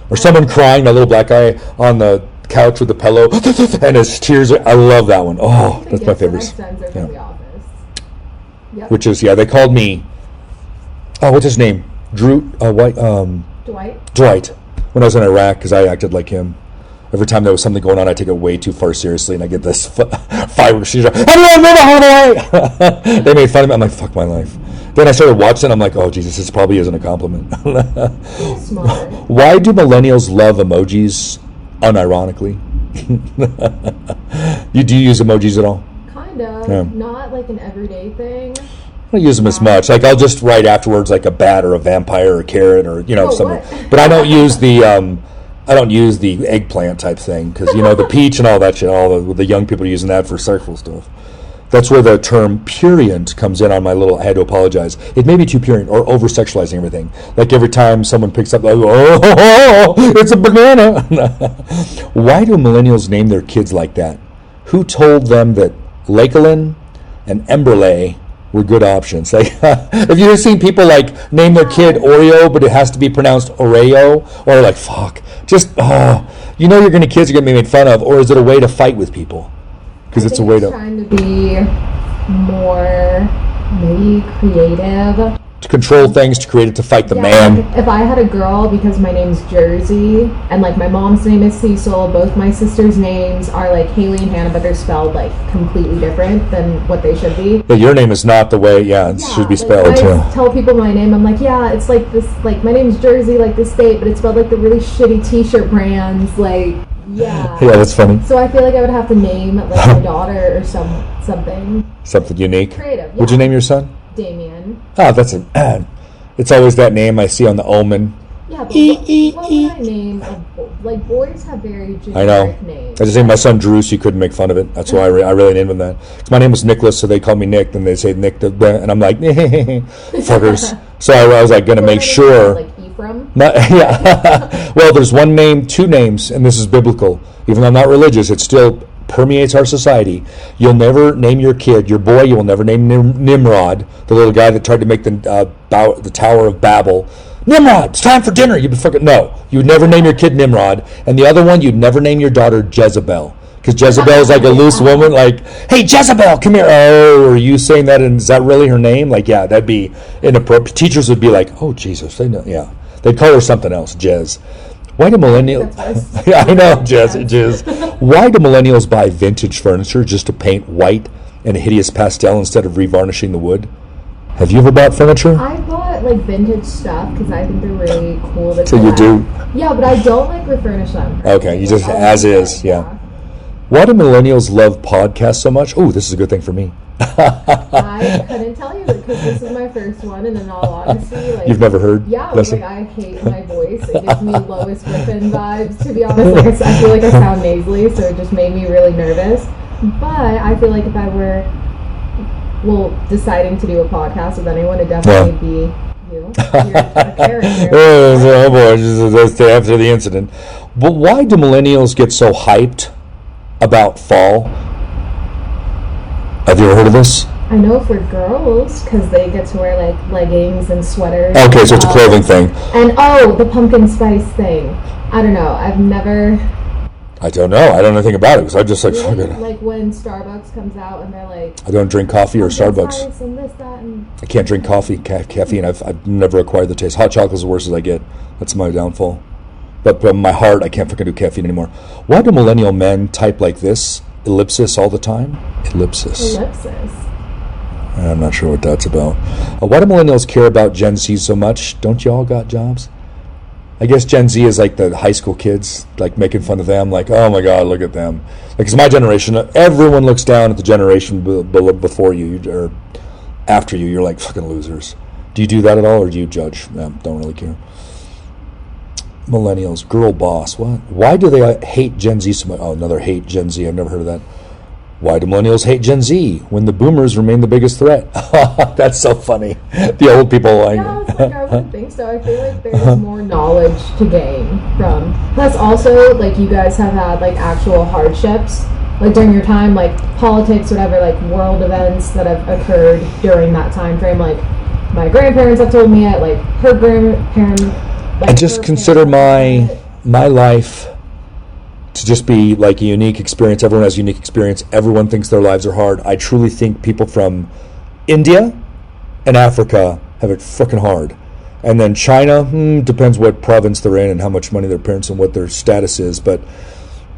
Or someone crying, my little black guy on the couch with the pillow, and his tears. I love that one. Oh, that's my favorite. Yeah. Yep. Which is, they called me, what's his name? Dwight. When I was in Iraq, because I acted like him. Every time there was something going on, I take it way too far seriously, and I get this fire machine. Everyone move out of the way! They made fun of me. I'm like, fuck my life. Then I started watching, I'm like, oh, Jesus, this probably isn't a compliment. Smart. Why do millennials love emojis unironically? Do you use emojis at all? Kind of. Yeah. Not like an everyday thing. I don't use them as much. Like, I'll just write afterwards like a bat or a vampire or a carrot or, something. What? But I don't use the eggplant type thing because the peach and all that shit. All the young people are using that for sexual stuff. That's where the term purient comes in on my little, I had to apologize. It may be too purient or over-sexualizing everything. Like every time someone picks up, like, oh, it's a banana. Why do millennials name their kids like that? Who told them that Lakeland and Emberlay were good options? Like, have you ever seen people like name their kid Oreo, but it has to be pronounced Oreo? Or like, fuck, just, you know your kids are going to be made fun of, or is it a way to fight with people? Because it's a way to trying to be more maybe creative. To control things, to create it, to fight the man. Like if I had a girl, because my name's Jerzee, and like my mom's name is Cecil, both my sisters' names are like Haley and Hannah, but they're spelled like completely different than what they should be. But your name is not the way, it should be spelled too. I tell people my name, I'm like, it's like this, like my name's Jerzee, like the state, but it's spelled like the really shitty t-shirt brands, like, Yeah, that's funny. So I feel like I would have to name like my daughter or something. Something unique. Creative. Yeah. Would you name your son? Damien. Oh, that's it's always that name I see on the Omen. Yeah, but what would I name? Like boys have very generic names. I just named my son Drew, so you couldn't make fun of it. That's why I really named him that. Because my name was Nicholas, so they call me Nick, and they say Nick, and I'm like, fuckers. So I was like going to make sure. Like Ephraim? Well, there's one name, two names, and this is biblical. Even though I'm not religious, it still permeates our society. You'll never name your kid, your boy, you will never name Nimrod, the little guy that tried to make the Tower of Babel. Nimrod, it's time for dinner. You'd be fucking, no. You would never name your kid Nimrod. And the other one, you'd never name your daughter Jezebel. Because Jezebel is like a loose woman, like, hey, Jezebel, come here. Oh, are you saying that? And is that really her name? Like, yeah, that'd be inappropriate. Teachers would be like, oh, Jesus. They know, yeah. They'd call her something else, Jez. Why do millennials... Yeah, I know, Jez. Why do millennials buy vintage furniture just to paint white and a hideous pastel instead of revarnishing the wood? Have you ever bought furniture? I bought like vintage stuff because I think they're really cool. So you do? Yeah, but I don't like refurnish them. Okay, you just as is, yeah. Why do millennials love podcasts so much? Oh, this is a good thing for me. I couldn't tell you because this is my first one, and in all honesty, like, you've never heard? Yeah, like I hate my voice. It gives me Lois Griffin vibes, to be honest. Like I feel like I sound nasally, so it just made me really nervous. But I feel like if I were deciding to do a podcast with anyone, it'd definitely be you. You're a character. Oh boy, just after the incident. But why do millennials get so hyped about fall? Have you ever heard of this? I know for girls, because they get to wear like leggings and sweaters. Okay, so it's a clothing thing. And the pumpkin spice thing. I don't know. I've never... I don't know. I don't know anything about it because I just like really? fucking. Like when Starbucks comes out and they're like, I don't drink coffee or Starbucks. And this, that, and... I can't drink coffee, caffeine. I've never acquired the taste. Hot chocolate is the worst as I get. That's my downfall. But from my heart, I can't fucking do caffeine anymore. Why do millennial men type like this? Ellipsis all the time? Ellipsis. I'm not sure what that's about. Why do millennials care about Gen Z so much? Don't you all got jobs? I guess Gen Z is like the high school kids, like making fun of them, like, oh my God, look at them. Like, it's my generation. Everyone looks down at the generation before you or after you. You're like fucking losers. Do you do that at all, or do you judge? Don't really care. Millennials, girl boss. What? Why do they hate Gen Z so much? Oh, another hate Gen Z. I've never heard of that. Why do millennials hate Gen Z when the boomers remain the biggest threat? That's so funny. The old people. I wouldn't think so. I feel like there's more knowledge to gain from. Plus, also, like, you guys have had like actual hardships, like during your time, like politics, whatever, like world events that have occurred during that time frame. Like my grandparents have told me it. Like her grandparents. Like, I just consider my life to just be like a unique experience. Everyone has a unique experience. Everyone thinks their lives are hard. I truly think people from India and Africa have it freaking hard. And then China, depends what province they're in and how much money their parents and what their status is. But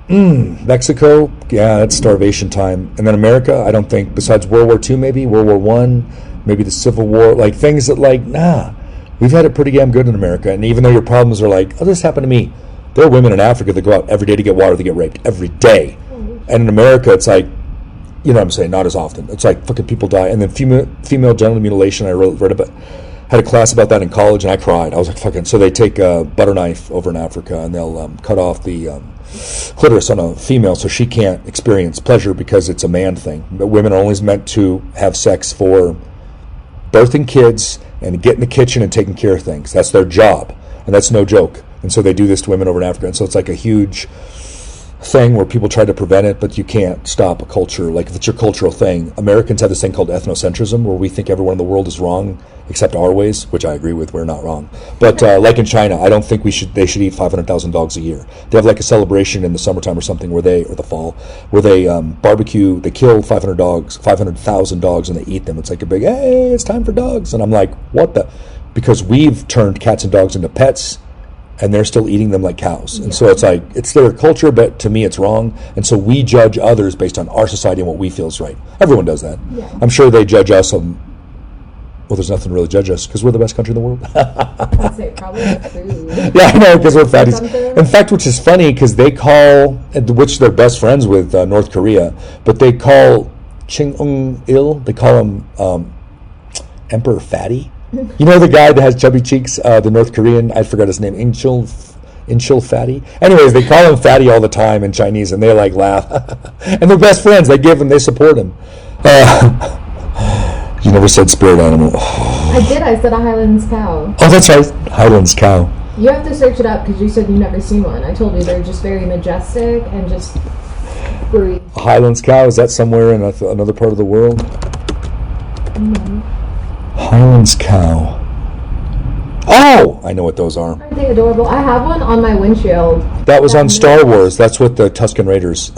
Mexico, yeah, that's starvation time. And then America, I don't think, besides World War II maybe, World War I, maybe the Civil War, like things that like, we've had it pretty damn good in America. And even though your problems are like, oh, this happened to me. There are women in Africa that go out every day to get water, they get raped every day. And in America, it's like, you know what I'm saying, not as often. It's like fucking people die. And then female genital mutilation, I read about. had a class about that in college, and I cried. I was like, fucking. So they take a butter knife over in Africa, and they'll cut off the clitoris on a female so she can't experience pleasure because it's a man thing. But women are always meant to have sex for birthing kids and get in the kitchen and taking care of things. That's their job, and that's no joke. And so they do this to women over in Africa, and so it's like a huge thing where people try to prevent it, but you can't stop a culture. Like, if it's your cultural thing, Americans have this thing called ethnocentrism, where we think everyone in the world is wrong except our ways, which I agree with. We're not wrong. But like in China, I don't think they should eat 500,000 dogs a year. They have like a celebration in the summertime or something or the fall, where they barbecue. They kill 500,000 dogs, and they eat them. It's like a big, hey, it's time for dogs. And I'm like, what the? Because we've turned cats and dogs into pets, and they're still eating them like cows. And so it's like, it's their culture, but to me it's wrong. And so we judge others based on our society and what we feel is right. Everyone does that. Yeah. I'm sure they judge us on, well, there's nothing to really judge us because we're the best country in the world. I'd say probably like food. Yeah, I know, because we're fatties. In fact, which is funny, because they call, which they're best friends with North Korea, but they call Kim-il, they call him Emperor Fatty. You know the guy that has chubby cheeks, the North Korean, I forgot his name, Inchil Fatty? Anyways, they call him Fatty all the time in Chinese, and they like laugh. And they're best friends. They support him. You never said spirit animal. I did. I said a Highlands cow. Oh, that's right. Highlands cow. You have to search it up because you said you've never seen one. I told you they're just very majestic and just free. A Highlands cow, is that somewhere in another part of the world? Mm-hmm. Highlands cow. Oh, I know what those are. Aren't they adorable? I have one on my windshield. That was on Star Wars. That's with the Tusken Raiders.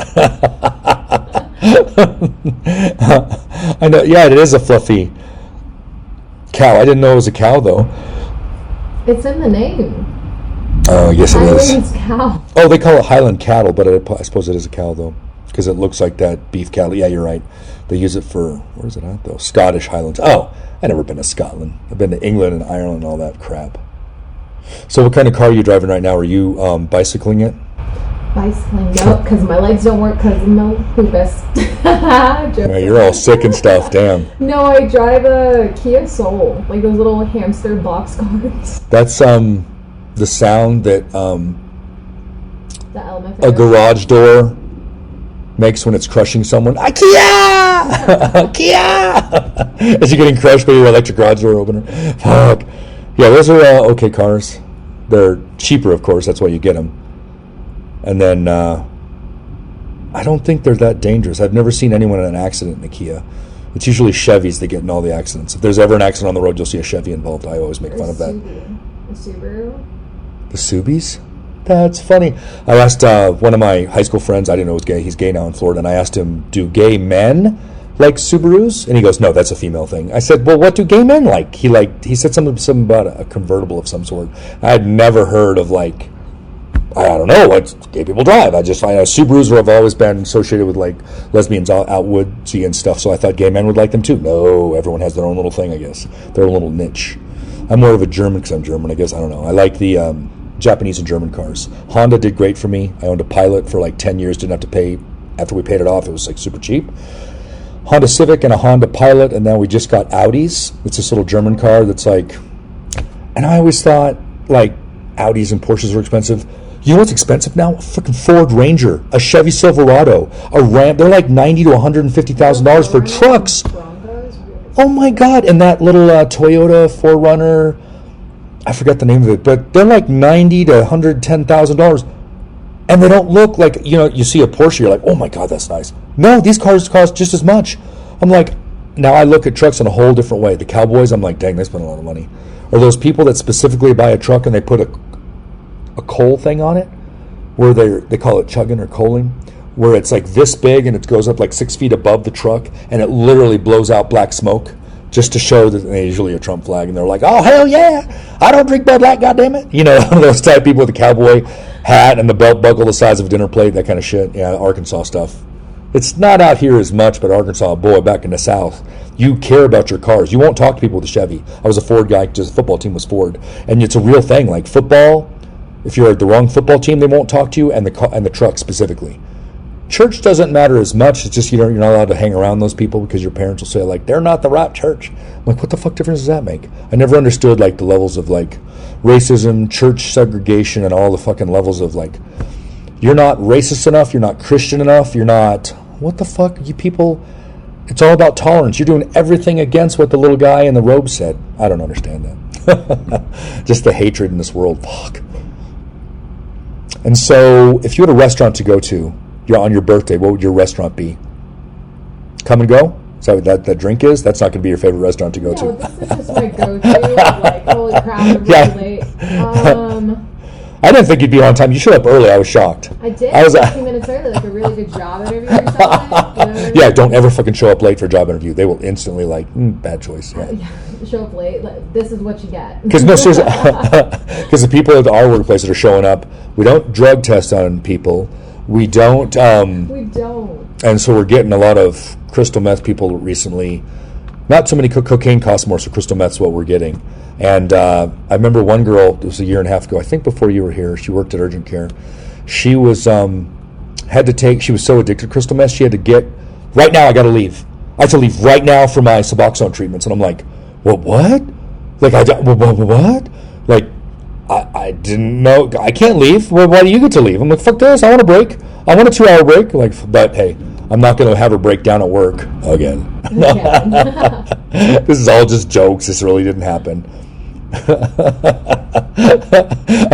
I know. Yeah, it is a fluffy cow. I didn't know it was a cow, though. It's in the name. Oh, yes, it is. Highlands cow. Oh, they call it Highland cattle, but I suppose it is a cow, though, because it looks like that beef cattle. Yeah, you're right. They use it for, where's it at, though? Scottish Highlands. Oh, I've never been to Scotland. I've been to England and Ireland and all that crap. So what kind of car are you driving right now? Are you bicycling it? Bicycling, no, because my legs don't work because of my lupus. Yeah, you're all sick and stuff, damn. No, I drive a Kia Soul, like those little hamster box cars. That's the sound that a garage door makes when it's crushing someone. Kia! Kia! As you're getting crushed by your electric garage door opener. Fuck. Yeah, those are okay cars. They're cheaper, of course. That's why you get them. And then I don't think they're that dangerous. I've never seen anyone in an accident in a Kia. It's usually Chevys that get in all the accidents. If there's ever an accident on the road, you'll see a Chevy involved. I always make fun of that. The Subaru? The Subies? That's funny. I asked one of my high school friends, I didn't know he was gay, he's gay now in Florida, and I asked him, do gay men like Subarus? And he goes, no, that's a female thing. I said, well, what do gay men like? He said something about a convertible of some sort. I had never heard of, like, I don't know what gay people drive. I just find Subarus have always been associated with like lesbians out woodsy and stuff, so I thought gay men would like them too. No, everyone has their own little thing, I guess. Their own little niche. I'm more of a German because I'm German, I guess. I don't know. I like the Japanese and German cars. Honda did great for me. I owned a Pilot for like 10 years, didn't have to pay. After we paid it off, it was like super cheap. Honda Civic and a Honda Pilot, and then we just got Audis. It's this little German car that's like, and I always thought like Audis and Porsches were expensive. You know what's expensive now? A freaking Ford Ranger, a Chevy Silverado, a Ram. They're like $90,000 to $150,000 for trucks. Oh my God! And that little Toyota 4Runner, I forget the name of it, but they're like $90,000 to $110,000, and they don't look like, you know, you see a Porsche, you're like, oh my God, that's nice. No, these cars cost just as much. I'm like, now I look at trucks in a whole different way. The cowboys, I'm like, dang, they spend a lot of money. Or those people that specifically buy a truck and they put a coal thing on it, where they call it chugging or coaling, where it's like this big and it goes up like 6 feet above the truck and it literally blows out black smoke just to show that they usually a Trump flag, and they're like, oh hell yeah, I don't drink Bud Light, goddammit. You know, those type of people with the cowboy hat and the belt buckle the size of a dinner plate, that kind of shit. Yeah, Arkansas stuff. It's not out here as much, but Arkansas, boy, back in the South, you care about your cars. You won't talk to people with a Chevy. I was a Ford guy, just the football team was Ford, and it's a real thing. Like football, if you're at the wrong football team, they won't talk to you, and the truck specifically. church doesn't matter as much. It's just you're not allowed to hang around those people because your parents will say like they're not the right church. I'm like, what the fuck difference does that make? I never understood like the levels of like racism, church segregation, and all the fucking levels of like you're not racist enough, you're not Christian enough, you're not what the fuck you people. It's all about tolerance. You're doing everything against what the little guy in the robe said. I don't understand that. Just the hatred in this world. Fuck. And so, if you had a restaurant to go to, you're on your birthday, what would your restaurant be? Come and Go? Is that what that drink is? That's not going to be your favorite restaurant to go to. This is just my go-to. Like, holy crap, I'm really late. I didn't think you'd be on time. You showed up early. I was shocked. I did. I was 15 minutes early, like a really good job interview or something. You know what I mean? Yeah, don't ever fucking show up late for a job interview. They will instantly like, bad choice. Yeah. Show up late. Like, this is what you get. Because the people at our workplace that are showing up, we don't drug test on people. We don't. We don't. And so we're getting a lot of crystal meth people recently. Not so many cocaine costs more, so crystal meth's what we're getting. And I remember one girl, it was a year and a half ago, I think before you were here, she worked at urgent care. She was, she was so addicted to crystal meth, she had to get, right now I gotta leave. I have to leave right now for my Suboxone treatments. And I'm like, well, what? Like, what? Like, I didn't know, I can't leave. Well, why do you get to leave? I'm like, fuck this, I want a break. I want a 2-hour break. Like, but hey, I'm not going to have her break down at work again. This is all just jokes. This really didn't happen. I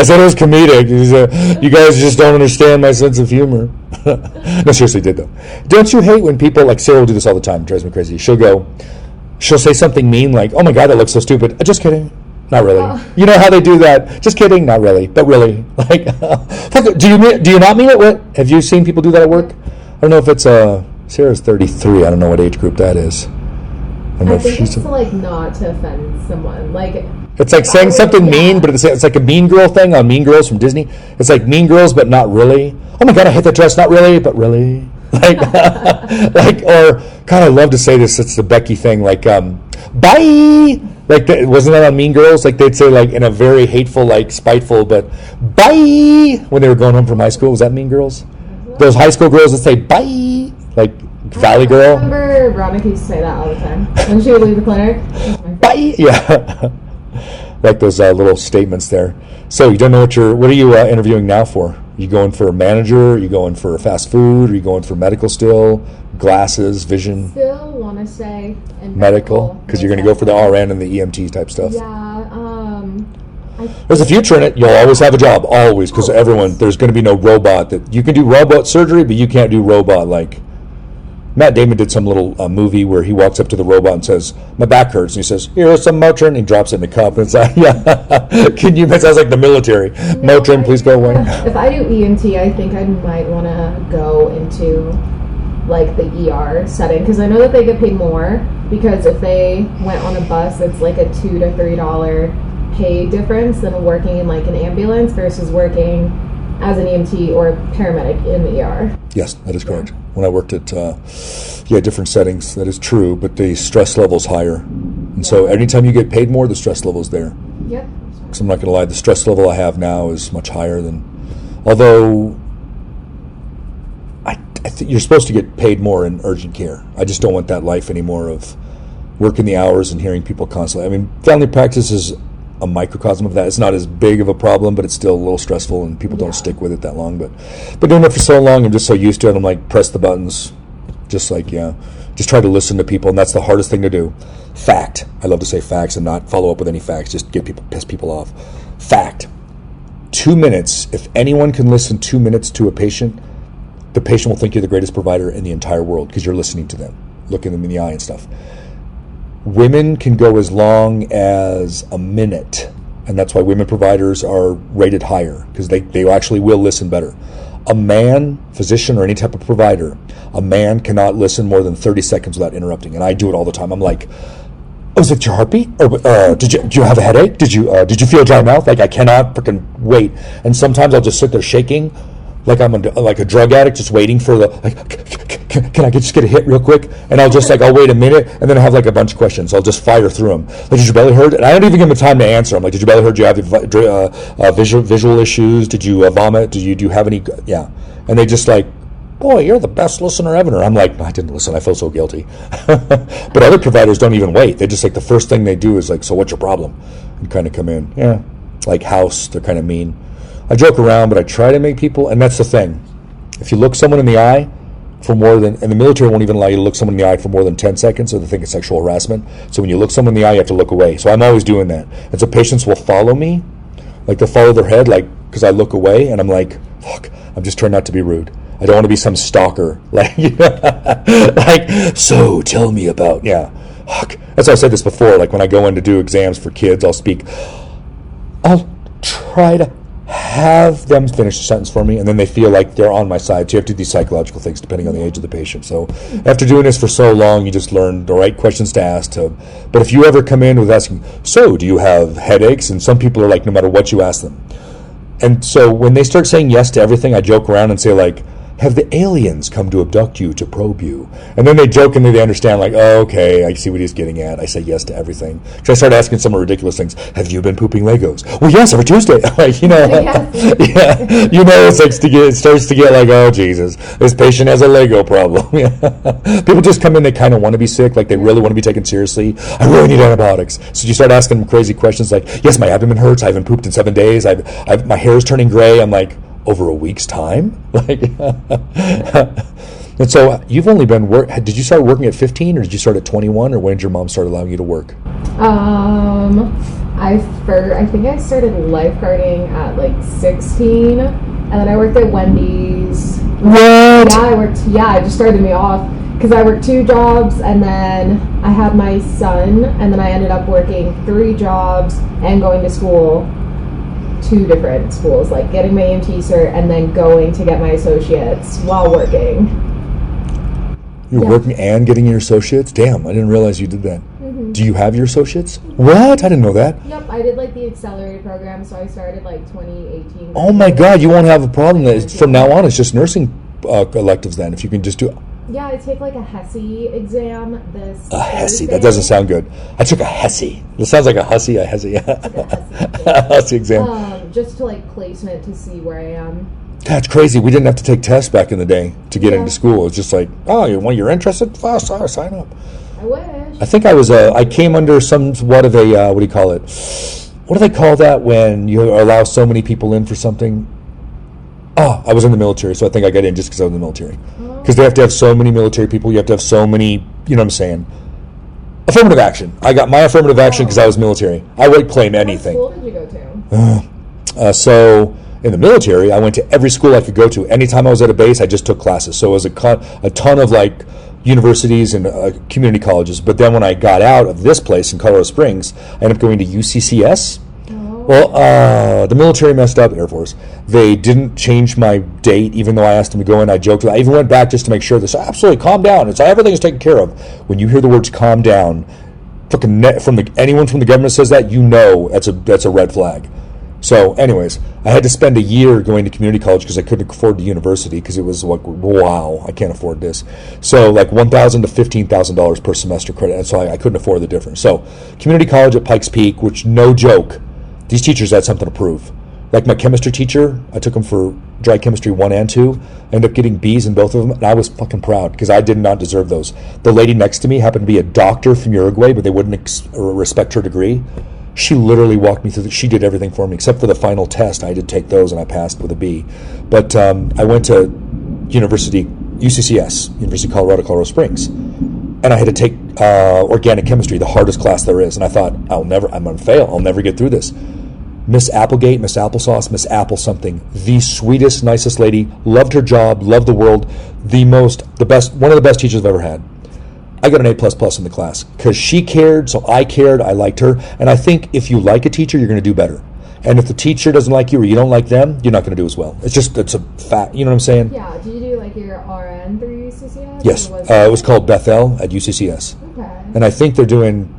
said it was comedic. You guys just don't understand my sense of humor. No, seriously, did though. Don't you hate when people, like Sarah will do this all the time, it drives me crazy. She'll say something mean like, oh my God, that looks so stupid. Just kidding. Not really. You know how they do that? Just kidding. Not really. But really. Like, do you not mean it? What? Have you seen people do that at work? I don't know if it's Sarah's 33. I don't know what age group that is. I think it's like not to offend someone. Like it's like saying something mean, but it's like a Mean Girl thing on Mean Girls from Disney. It's like Mean Girls, but not really. Oh my God, I hate that dress. Not really, but really. Like, or God, I love to say this. It's the Becky thing. Like, bye. Like, wasn't that on Mean Girls? Like they'd say like in a very hateful, like spiteful, but bye when they were going home from high school. Was that Mean Girls? Those high school girls that say bye, like Valley Girl. I remember Veronica used to say that all the time when she would leave the clinic. Bye. Yeah. Like those little statements there. So you don't know what are you interviewing now for? You going for a manager? Are you going for fast food? Are you going for medical still? Glasses, vision? Still want to say in medical because you're going to go for the RN and the EMT type stuff. Yeah. There's a future in it. You'll always have a job, always, because there's going to be no robot that you can do robot surgery, but you can't do robot like. Matt Damon did some little movie where he walks up to the robot and says, "My back hurts," and he says, "Here's some Motrin," and he drops it in the cup, and it's like, yeah. Can you? That sounds like the military. No, Motrin, please go away. If I do EMT, I think I might want to go into like the ER setting because I know that they get paid more. Because if they went on a bus, it's like a $2 to $3 pay difference than working in like an ambulance versus working as an EMT or a paramedic in the ER. Yes, that is correct. When I worked at different settings, that is true, but the stress level's higher. And so anytime you get paid more, the stress level's there. Yep. Because I'm not going to lie, the stress level I have now is much higher than... Although I think you're supposed to get paid more in urgent care. I just don't want that life anymore of working the hours and hearing people constantly. I mean, family practice is a microcosm of that. It's not as big of a problem, but it's still a little stressful, and people don't stick with it that long. But doing it for so long, I'm just so used to it. I'm like, press the buttons, just try to listen to people, and that's the hardest thing to do. Fact. I love to say facts and not follow up with any facts. Just piss people off. Fact. 2 minutes. If anyone can listen 2 minutes to a patient, the patient will think you're the greatest provider in the entire world because you're listening to them, looking them in the eye and stuff. Women can go as long as a minute, and that's why women providers are rated higher, because they actually will listen better. A man, physician, or any type of provider, a man cannot listen more than 30 seconds without interrupting, and I do it all the time. I'm like, oh, is it your heartbeat? Or did you have a headache? Did you feel a dry mouth? Like, I cannot freaking wait. And sometimes I'll just sit there shaking, like I'm like a drug addict, just waiting for can I just get a hit real quick? And I'll just I'll wait a minute, and then I have like a bunch of questions. I'll just fire through them. Like, did your belly hurt? And I don't even give them time to answer. I'm like, did your belly hurt? Do you have visual issues? Did you vomit? Do you have any? Yeah. And they just like, boy, you're the best listener ever. I'm like, I didn't listen. I feel so guilty. But other providers don't even wait. They just like the first thing they do is like, so what's your problem? And kind of come in. Yeah, like house. They're kind of mean. I joke around, but I try to make people, and that's the thing. If you look someone in the eye for more than, and the military won't even allow you to look someone in the eye for more than 10 seconds, or they think it's sexual harassment. So when you look someone in the eye, you have to look away. So I'm always doing that. And so patients will follow me, like they'll follow their head, like, because I look away, and I'm like, fuck, I'm just trying not to be rude. I don't want to be some stalker. Like, like, so tell me about, yeah. Fuck. That's why I said this before, like when I go in to do exams for kids, I'll try to have them finish the sentence for me, and then they feel like they're on my side. So you have to do these psychological things depending on the age of the patient. So after doing this for so long, you just learn the right questions to ask. But if you ever come in with asking, so do you have headaches? And some people are like, no matter what you ask them. And so when they start saying yes to everything, I joke around and say like, have the aliens come to abduct you, to probe you? And then they jokingly, they understand, like, oh, okay, I see what he's getting at. I say yes to everything. So I start asking some ridiculous things. Have you been pooping Legos? Well, yes, every Tuesday. Like, you know, yeah, you know, it starts to get like, oh, Jesus, this patient has a Lego problem. People just come in, they kind of want to be sick, like they really want to be taken seriously. I really need antibiotics. So you start asking them crazy questions like, yes, my abdomen hurts. I haven't pooped in 7 days. My hair is turning gray. I'm like, over a week's time? Like, and so you've only been did you start working at 15 or did you start at 21, or when did your mom start allowing you to work? I think I started lifeguarding at like 16, and then I worked at Wendy's. What? Yeah, it just started me off because I worked 2 jobs, and then I had my son, and then I ended up working 3 jobs and going to school. 2 different schools, like getting my EMT cert and then going to get my associates while working. You're working and getting your associates? Damn, I didn't realize you did that. Mm-hmm. Do you have your associates? What? I didn't know that. Yep, I did like the accelerated program, so I started like 2018. Oh my God, you won't have a problem. From now on, it's just nursing electives then, if you can just do it. Yeah, I take like a HESI exam A HESI, that doesn't sound good. I took a HESI. It sounds like a hussy, a HESI. A HESI exam. Just to like placement to see where I am. That's crazy. We didn't have to take tests back in the day to get into school. It's just like, oh, you're interested? Fast, sign up. I wish. I think I came under somewhat of a, what do you call it? What do they call that when you allow so many people in for something? Oh, I was in the military, so I think I got in just because I was in the military. Because they have to have so many military people. You have to have so many, you know what I'm saying? Affirmative action. I got my affirmative action because I was military. I would claim anything. What school did you go to? So in the military, I went to every school I could go to. Anytime I was at a base, I just took classes. So it was a ton of like universities and community colleges. But then when I got out of this place in Colorado Springs, I ended up going to UCCS. Well, the military messed up, Air Force. They didn't change my date, even though I asked them to go in. I joked. I even went back just to make sure. They said, absolutely, calm down. It's everything is taken care of. When you hear the words calm down, anyone from the government says that, you know that's a red flag. So anyways, I had to spend a year going to community college because I couldn't afford the university because it was like, wow, I can't afford this. So like $1,000 to $15,000 per semester credit. And so I couldn't afford the difference. So community college at Pikes Peak, which no joke, these teachers had something to prove. Like my chemistry teacher, I took him for dry chemistry 1 and 2. I ended up getting B's in both of them, and I was fucking proud because I did not deserve those. The lady next to me happened to be a doctor from Uruguay, but they wouldn't respect her degree. She literally walked me through. She did everything for me except for the final test. I did take those, and I passed with a B. But I went to UCCS, University of Colorado Springs, and I had to take organic chemistry, the hardest class there is. And I thought, I'm going to fail. I'll never get through this. Miss Applegate, Miss Applesauce, Miss Apple something, the sweetest, nicest lady, loved her job, loved the world, the best, one of the best teachers I've ever had. I got an A++ in the class because she cared, so I cared, I liked her, and I think if you like a teacher, you're going to do better. And if the teacher doesn't like you or you don't like them, you're not going to do as well. It's a fact, you know what I'm saying? Yeah, did you do like your RN through UCCS? Yes, it was called Bethel at UCCS. Okay. And I think they're doing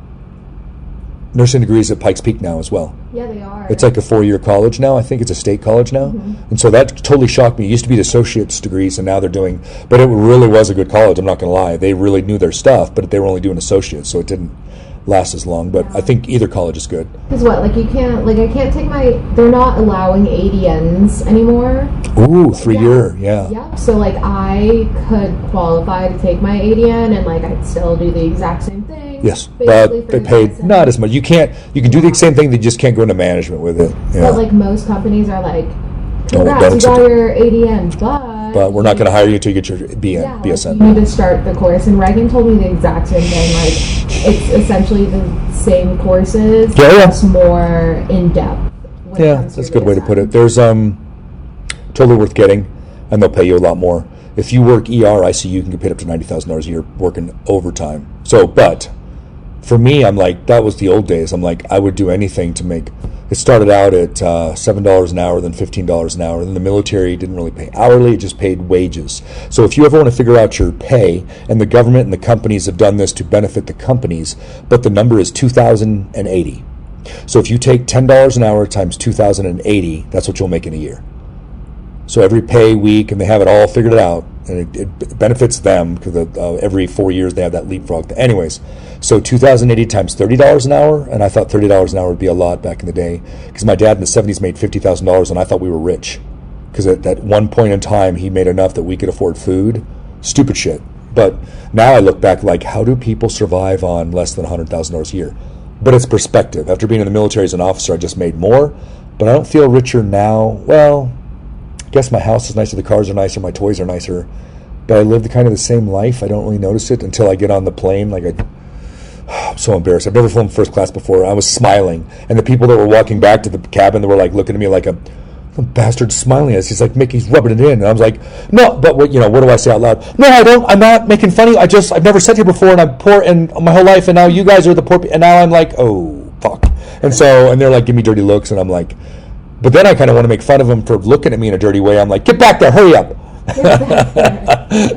nursing degrees at Pikes Peak now as well. Yeah, they are. It's like a 4-year college now. I think it's a state college now. Mm-hmm. And so that totally shocked me. It used to be the associate's degrees, and now they're doing, but it really was a good college, I'm not going to lie. They really knew their stuff, but they were only doing associates, so it didn't, last as long. But I think either college is good. Because what, like I can't take they're not allowing ADNs anymore. Ooh, 3-year, yeah. Yep. So like I could qualify to take my ADN and like I'd still do the exact same thing. Yes, but they paid not as much. You can do the same thing, they just can't go into management with it. Yeah. But like most companies are like, congrats, you got your ADN, but we're not going to hire you until you get your BSN. You need to start the course. And Reagan told me the exact same thing. Like, it's essentially the same courses, just more in depth. Yeah, that's a good way to put it. There's totally worth getting, and they'll pay you a lot more. If you work ER, ICU, you can get paid up to $90,000 a year working overtime. So, but for me, I'm like, that was the old days. I'm like, I would do anything to make. It started out at $7 an hour, then $15 an hour. Then the military didn't really pay hourly; it just paid wages. So if you ever want to figure out your pay, and the government and the companies have done this to benefit the companies, but the number is $2,080. So if you take $10 an hour times $2,080, that's what you'll make in a year. So every pay week, and they have it all figured out, and it benefits them because every 4 years they have that leapfrog. Anyways, so $2,080 times $30 an hour, and I thought $30 an hour would be a lot back in the day because my dad in the 70s made $50,000, and I thought we were rich because at that one point in time he made enough that we could afford food. Stupid shit. But now I look back like, how do people survive on less than $100,000 a year? But it's perspective. After being in the military as an officer, I just made more, but I don't feel richer now. Well, I guess my house is nicer, the cars are nicer, my toys are nicer, but I live the same life. I don't really notice it until I get on the plane. I'm so embarrassed. I've never flown first class before. I was smiling, and the people that were walking back to the cabin, they were like looking at me like a bastard smiling at us. He's like, Mickey's rubbing it in, and I was like, no, but what do I say out loud? No, I don't. I'm not making fun of you. I've never sat here before, and I'm poor, and my whole life, and now you guys are the poor, and now I'm like, oh fuck, and they're like, give me dirty looks, and I'm like. But then I kind of want to make fun of them for looking at me in a dirty way. I'm like, get back there, hurry up.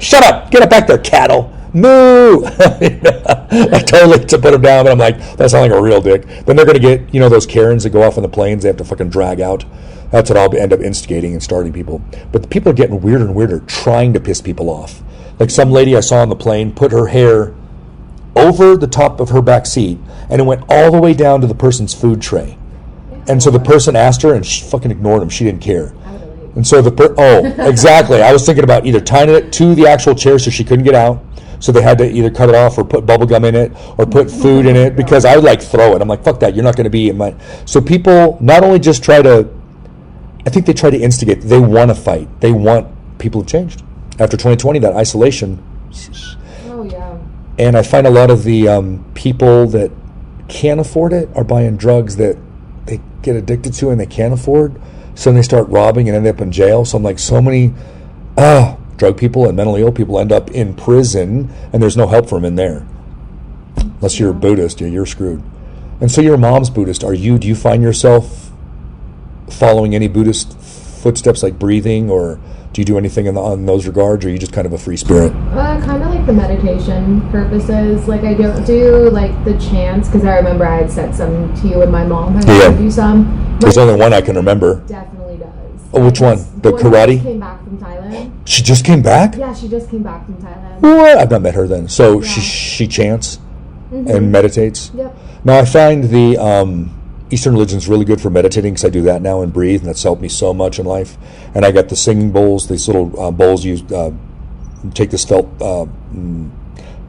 Shut up, get up back there, cattle. Moo. I totally to put them down, but I'm like, that sounds like a real dick. Then they're going to get, those Karens that go off on the planes, they have to fucking drag out. That's what I'll end up instigating and starting people. But the people are getting weirder and weirder, trying to piss people off. Like some lady I saw on the plane put her hair over the top of her back seat, and it went all the way down to the person's food tray. And so the person asked her, and she fucking ignored him. She didn't care. And so exactly. I was thinking about either tying it to the actual chair so she couldn't get out. So they had to either cut it off or put bubble gum in it or put food in it because I would throw it. I'm like, fuck that. You're not going to be in my. So people not only just I think they try to instigate. They want to fight. They want people to change. After 2020, that isolation. Oh yeah. And I find a lot of the people that can't afford it are buying drugs that they get addicted to and they can't afford, so then they start robbing and end up in jail. So I'm like, so many drug people and mentally ill people end up in prison, and there's no help for them in there. Unless you're a Buddhist, you're screwed. And so your mom's Buddhist. Do you find yourself following any Buddhist footsteps, like breathing, or do you do anything on those regards, or are you just kind of a free spirit? Kind of like the meditation purposes. Like I don't do the chants because I remember I had said some to you and my mom had to do some. There's only one I can remember. Definitely does. Oh, which one? The karate? She came back from Thailand. She just came back? Yeah, she just came back from Thailand. What? I've not met her then. So she chants and meditates. Yep. Now I find the Eastern religion's really good for meditating because I do that now and breathe, and that's helped me so much in life. And I got the singing bowls, these little bowls you take this felt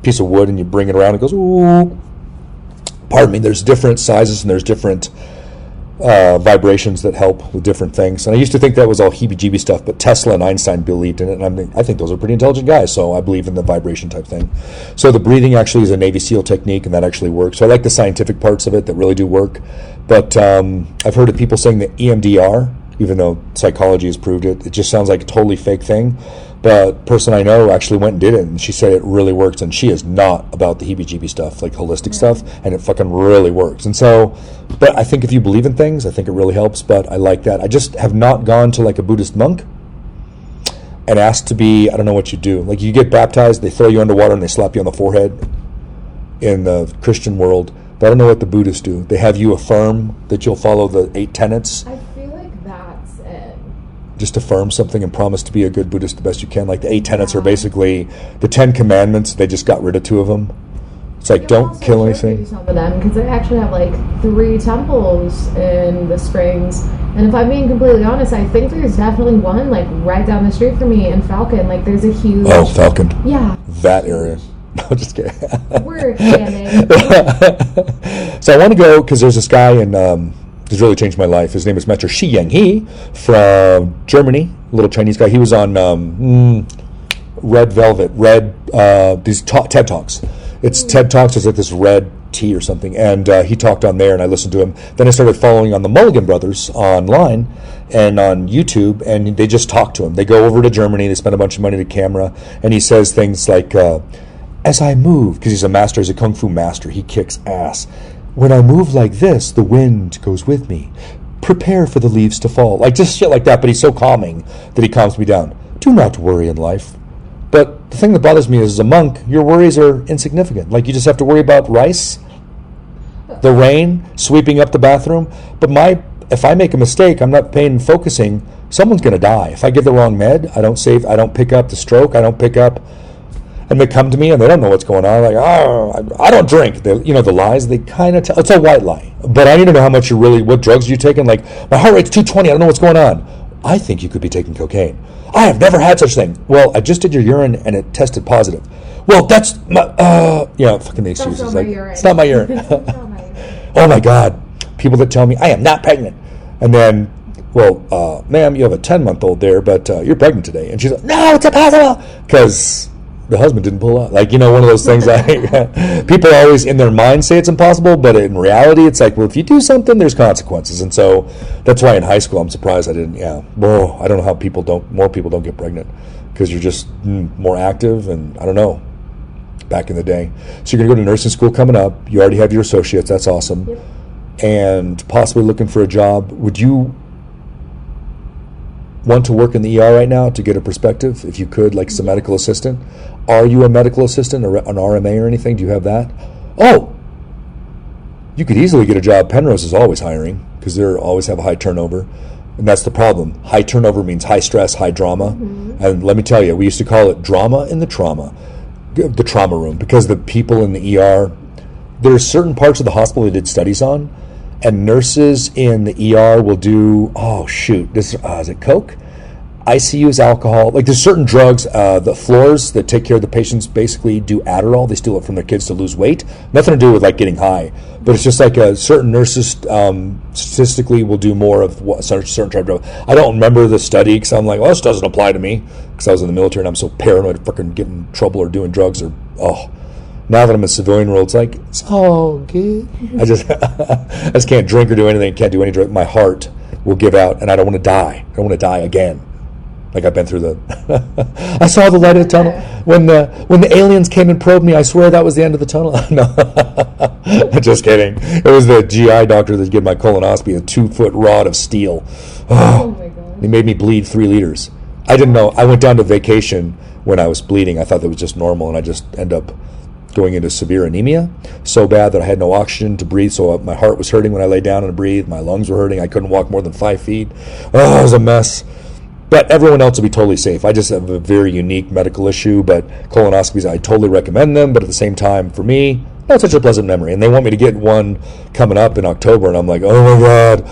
piece of wood and you bring it around, it goes, ooh. Pardon me, there's different sizes and there's different vibrations that help with different things. And I used to think that was all heebie-jeebie stuff, but Tesla and Einstein believed in it, and I think those are pretty intelligent guys, so I believe in the vibration type thing. So the breathing actually is a Navy SEAL technique, and that actually works. So I like the scientific parts of it that really do work. But I've heard of people saying that EMDR, even though psychology has proved it, it just sounds like a totally fake thing. But a person I know actually went and did it, and she said it really works, and she is not about the heebie-jeebie stuff, like holistic stuff, and it fucking really works. And so, but I think if you believe in things, I think it really helps, but I like that. I just have not gone to like a Buddhist monk and asked to be, I don't know what you do. Like you get baptized, they throw you underwater and they slap you on the forehead in the Christian world. But I don't know what the Buddhists do. They have you affirm that you'll follow the 8 tenets. I feel like that's it. Just affirm something and promise to be a good Buddhist the best you can. Like the 8 tenets are basically the 10 commandments. They just got rid of 2 of them. It's like, don't kill anything. Some of them, because I actually have like 3 temples in the Springs, and if I'm being completely honest, I think there's definitely one like right down the street from me in Falcon. Like there's a huge. Oh, Falcon. Yeah. That area. No, just kidding. We're expanding. So I want to go because there's this guy in. He's really changed my life. His name is Master Shi Yang-he from Germany, a little Chinese guy. He was on Red Velvet, these TED Talks. It's TED Talks. It's like this red tea or something, and he talked on there, and I listened to him. Then I started following on the Mulligan brothers online and on YouTube, and they just talk to him. They go over to Germany. They spend a bunch of money to camera, and he says things like, "As I move," because he's a master, he's a kung fu master. He kicks ass. "When I move like this, the wind goes with me. Prepare for the leaves to fall." Like just shit like that. But he's so calming that he calms me down. Do not worry in life. But the thing that bothers me is, as a monk, your worries are insignificant. Like, you just have to worry about rice, the rain, sweeping up the bathroom. But if I make a mistake, I'm not paying focusing, someone's going to die. If I give the wrong med, I don't pick up the stroke, and they come to me and they don't know what's going on. Like, I don't drink. The lies, they kind of tell. It's a white lie. But I need to know how much what drugs are you taking? Like, my heart rate's 220, I don't know what's going on. I think you could be taking cocaine. I have never had such thing. Well, I just did your urine and it tested positive. Well, that's my, fucking the excuses. That's not like, my urine. It's not my urine. Oh my God. People that tell me, I am not pregnant. And then, well, ma'am, you have a 10-month-old there, but you're pregnant today. And she's like, no, it's impossible. Because the husband didn't pull out. Like, one of those things people always in their mind say it's impossible, but in reality, it's like, well, if you do something, there's consequences. And so that's why in high school, I'm surprised I didn't, I don't know how more people don't get pregnant, because you're just more active, and I don't know, back in the day. So you're going to go to nursing school coming up. You already have your associates. That's awesome. Yep. And possibly looking for a job. Would you want to work in the ER right now to get a perspective, if you could, like as a medical assistant? Are you a medical assistant or an RMA or anything? Do you have that? Oh, you could easily get a job. Penrose is always hiring because they always have a high turnover. And that's the problem. High turnover means high stress, high drama. Mm-hmm. And let me tell you, we used to call it drama in the trauma room, because the people in the ER, there are certain parts of the hospital they did studies on, and nurses in the ER will do, is it Coke? ICU is alcohol. Like, there's certain drugs, the floors that take care of the patients basically do Adderall. They steal it from their kids to lose weight. Nothing to do with, like, getting high. But it's just like certain nurses statistically will do more of what certain type of drug. I don't remember the study because I'm like, this doesn't apply to me, because I was in the military and I'm so paranoid of fucking getting in trouble or doing drugs or, now that I'm in civilian world, it's like, it's all good. I just can't drink or do anything. Can't do any drug. My heart will give out, and I don't want to die. I don't want to die again. Like, I've been through the. I saw the light of the tunnel when the aliens came and probed me. I swear that was the end of the tunnel. No, just kidding. It was the GI doctor that gave my colonoscopy a 2-foot rod of steel. Oh my God! He made me bleed 3 liters. I didn't know. I went down to vacation when I was bleeding. I thought that was just normal, and I just end up going into severe anemia, so bad that I had no oxygen to breathe, so my heart was hurting when I lay down and breathed. My lungs were hurting. I couldn't walk more than 5 feet. It was a mess. But everyone else will be totally safe. I just have a very unique medical issue, but colonoscopies, I totally recommend them. But at the same time, for me, not such a pleasant memory. And they want me to get one coming up in October, and I'm like, oh my God.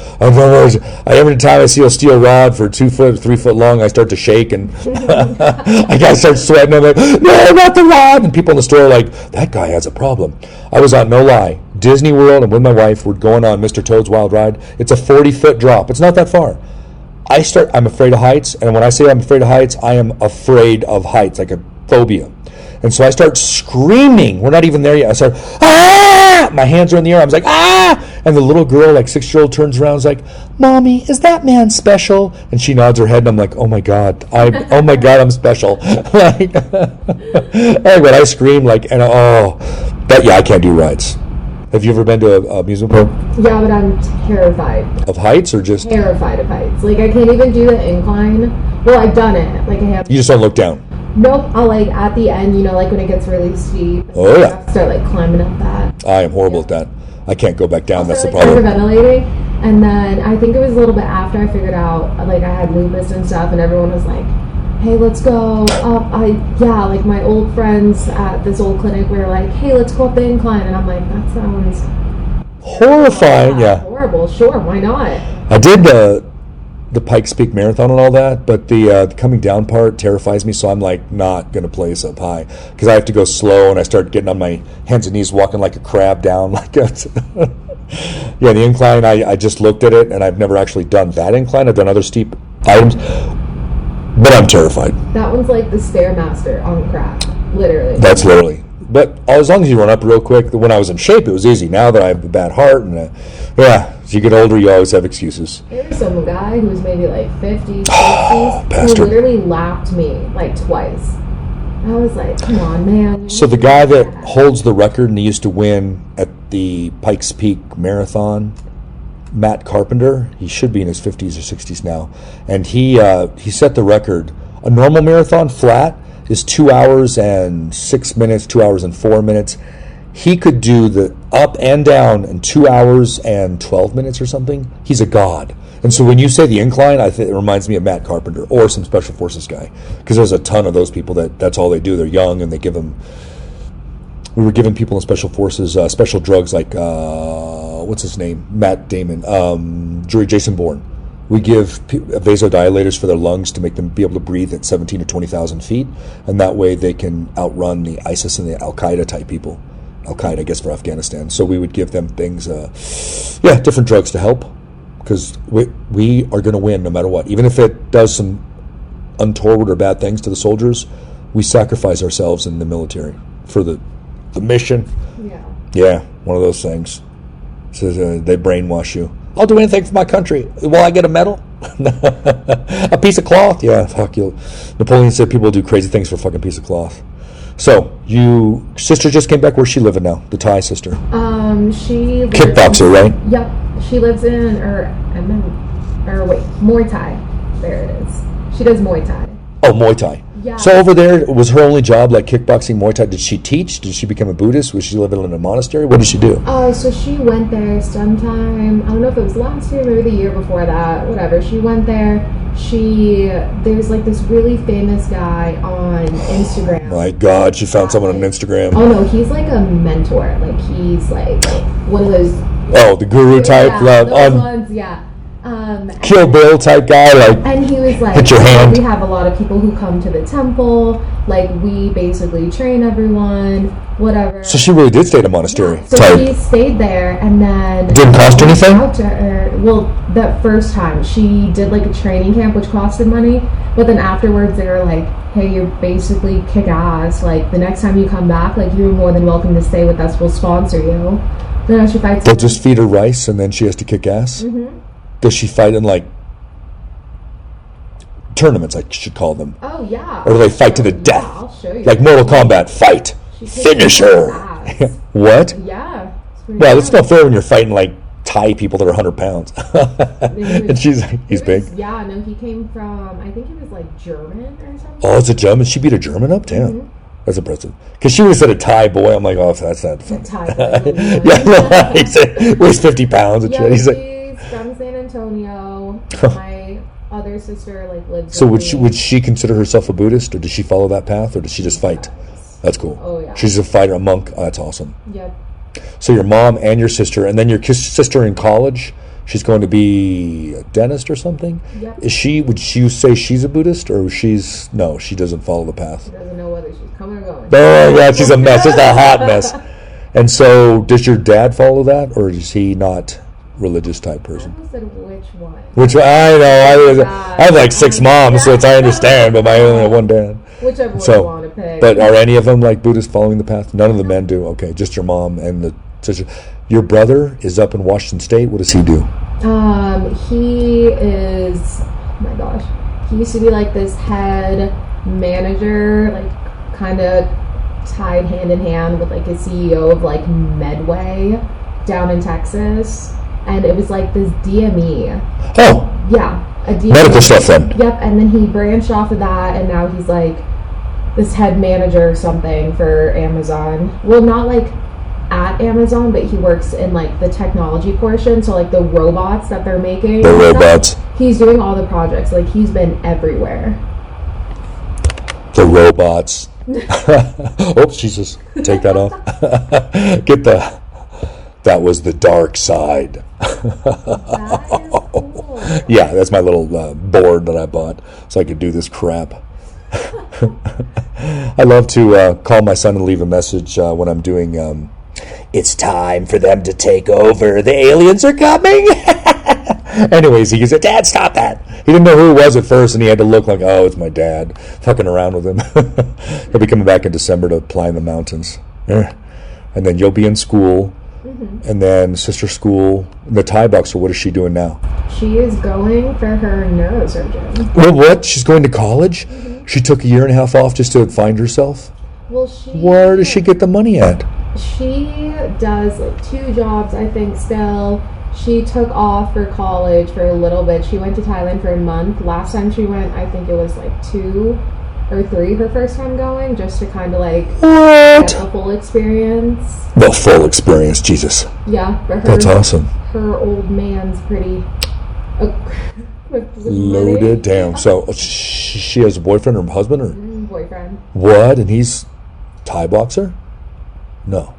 Every time I see a steel rod for 2 foot, 3 foot long, I start to shake, and I gotta start sweating. I'm like, no, not the rod. And people in the store are like, that guy has a problem. I was on, no lie, Disney World, and with my wife, we're going on Mr. Toad's Wild Ride. It's a 40-foot drop. It's not that far. I'm afraid of heights, and when I say I'm afraid of heights, I am afraid of heights, like a phobia. And so I start screaming. We're not even there yet. I start, ah! My hands are in the air. I was like, ah! And the little girl, like 6-year-old, turns around and is like, Mommy, is that man special? And she nods her head, and I'm like, oh my God, I'm special. Like, but I scream like, and I can't do rides. Have you ever been to an amusement park? Yeah, but I'm terrified. Of heights or just? Terrified of heights. Like, I can't even do the incline. Well, I've done it. Like, I have. You just don't look down? Nope. I'll, like, at the end, like, when it gets really steep. Oh, yeah. I start, like, climbing up that. I am horrible at that. I can't go back down. Also, that's the like, problem. hyperventilating. And then I think it was a little bit after I figured out, like, I had lupus and stuff, and everyone was like, hey, let's go up. Like my old friends at this old clinic were like, hey, let's go up the incline. And I'm like, that sounds horrifying. Yeah. Horrible. Sure, why not? I did the Pikes Peak Marathon and all that, but the coming down part terrifies me, so I'm like not going to place up high because I have to go slow and I start getting on my hands and knees walking like a crab down. Yeah, the incline, I just looked at it and I've never actually done that incline. I've done other steep items, but I'm terrified. That one's like the Stairmaster on crack, literally. That's literally. But as long as you run up real quick, when I was in shape, it was easy. Now that I have a bad heart, and as you get older, you always have excuses. There was some guy who was maybe like 50s, 60s, bastard. who literally lapped me like twice. I was like, come on, man. So the guy that holds the record and he used to win at the Pikes Peak Marathon, Matt Carpenter, he should be in his 50s or 60s now, and he set the record. A normal marathon flat is 2 hours and 6 minutes, 2 hours and 4 minutes. He could do the up and down in 2 hours and 12 minutes or something. He's a god. And so when you say the incline, I think it reminds me of Matt Carpenter or some Special Forces guy, because there's a ton of those people that's all they do. They're young and they give them. We were giving people in Special Forces special drugs like what's his name, Matt Damien, Jason Bourne. We give vasodilators for their lungs to make them be able to breathe at 17 to 20,000 feet, and that way they can outrun the ISIS and the Al-Qaeda type people. Al-Qaeda, I guess, for Afghanistan. So we would give them things, different drugs to help, because we are going to win no matter what. Even if it does some untoward or bad things to the soldiers, we sacrifice ourselves in the military for the mission. Yeah, one of those things. So they brainwash you. I'll do anything for my country. Will I get a medal? A piece of cloth? Yeah, fuck you. Napoleon said people do crazy things for a fucking piece of cloth. So, sister just came back. Where's she living now? The Thai sister. She lives kickboxer, right? Yep. She lives in, Muay Thai. There it is. She does Muay Thai. Oh, Muay Thai. Yeah. So over there, was her only job like kickboxing, Muay Thai? Did she teach? Did she become a Buddhist? Was she living in a monastery? What did she do? So she went there sometime, I don't know if it was last year, maybe the year before that, whatever. She went there. There's like this really famous guy on Instagram. My God, she found someone on Instagram. Oh no, he's like a mentor. Like he's like one of those. Oh, the guru type. Yeah, those ones, yeah. Kill Bill type guy, like, and he was like, hit your hand. We have a lot of people who come to the temple, like we basically train everyone, whatever. So she really did stay at a monastery. Yeah. So she stayed there, and then didn't cost her anything? That first time she did like a training camp, which costed money, but then afterwards they were like, hey, you're basically kick ass, like the next time you come back, like you're more than welcome to stay with us, we'll sponsor you. Then she fights. They'll just feed her rice and then she has to kick ass? Mm-hmm. Does she fight in like tournaments, I should call them? Oh yeah. Or do they fight to the death? Yeah, I'll show you. Like Mortal Kombat, fight. Finish her. What? Yeah. Well, that's not fair when you're fighting like Thai people that are 100 pounds. And he's big. Yeah, no, he came from, I think he was like German or something. Oh, it's a German? She beat a German up? Damn. Mm-hmm. That's impressive. Because she was at a Thai boy. I'm like, oh, that's not funny. Thai boy. Yeah, no, he weighs 50 pounds. And yeah, he's from San Antonio. My other sister lives. So would she consider herself a Buddhist, or does she follow that path, or does she just fight? That's cool. Oh yeah. She's a fighter, a monk. Oh, that's awesome. Yep. So your mom and your sister, and then your sister in college, she's going to be a dentist or something. Yep. Would you say she's a Buddhist, or she doesn't follow the path? She doesn't know whether she's coming or going. Oh my God, she's a mess. Just a hot mess. And so, does your dad follow that, or is he not religious type person? I said which one? Which one? I know. I have like 6 moms, so I understand, but I only have one dad. Whichever one you want to pick. But are any of them like Buddhists following the path? None of the men do. Okay, just your mom and the sister. Your brother is up in Washington State. What does he do? He is. Oh my gosh, he used to be like this head manager, like kind of tied hand in hand with like a CEO of like Medway down in Texas, and it was like this DME. Oh. Yeah. A DME. Medical stuff then. Yep, and then he branched off of that, and now he's like this head manager or something for Amazon. Well, not like at Amazon, but he works in like the technology portion, so like the robots that they're making. The robots. He's doing all the projects. Like he's been everywhere. The robots. Oops, Jesus. Take that off. That was the dark side. That is cool. Yeah, that's my little board that I bought so I could do this crap. I love to call my son and leave a message when I'm doing, it's time for them to take over. The aliens are coming. Anyways, he said, Dad, stop that. He didn't know who it was at first, and he had to look like, oh, it's my dad. Fucking around with him. He'll be coming back in December to climb the mountains. And then you'll be in school. And then sister school, the Thai boxer, what is she doing now? She is going for her neurosurgeon. Well, what? She's going to college? She took a year and a half off just to find herself? Well, Where does she get the money at? She does like 2 jobs, I think, still. She took off for college for a little bit. She went to Thailand for a month. Last time she went, I think it was like 2 or 3 her first time going, just to kind of like get the full experience. The full experience, Jesus. Yeah, for her. That's awesome. Her old man's pretty Loaded. Damn. So she has a boyfriend or husband or boyfriend. What? And he's Thai boxer? No.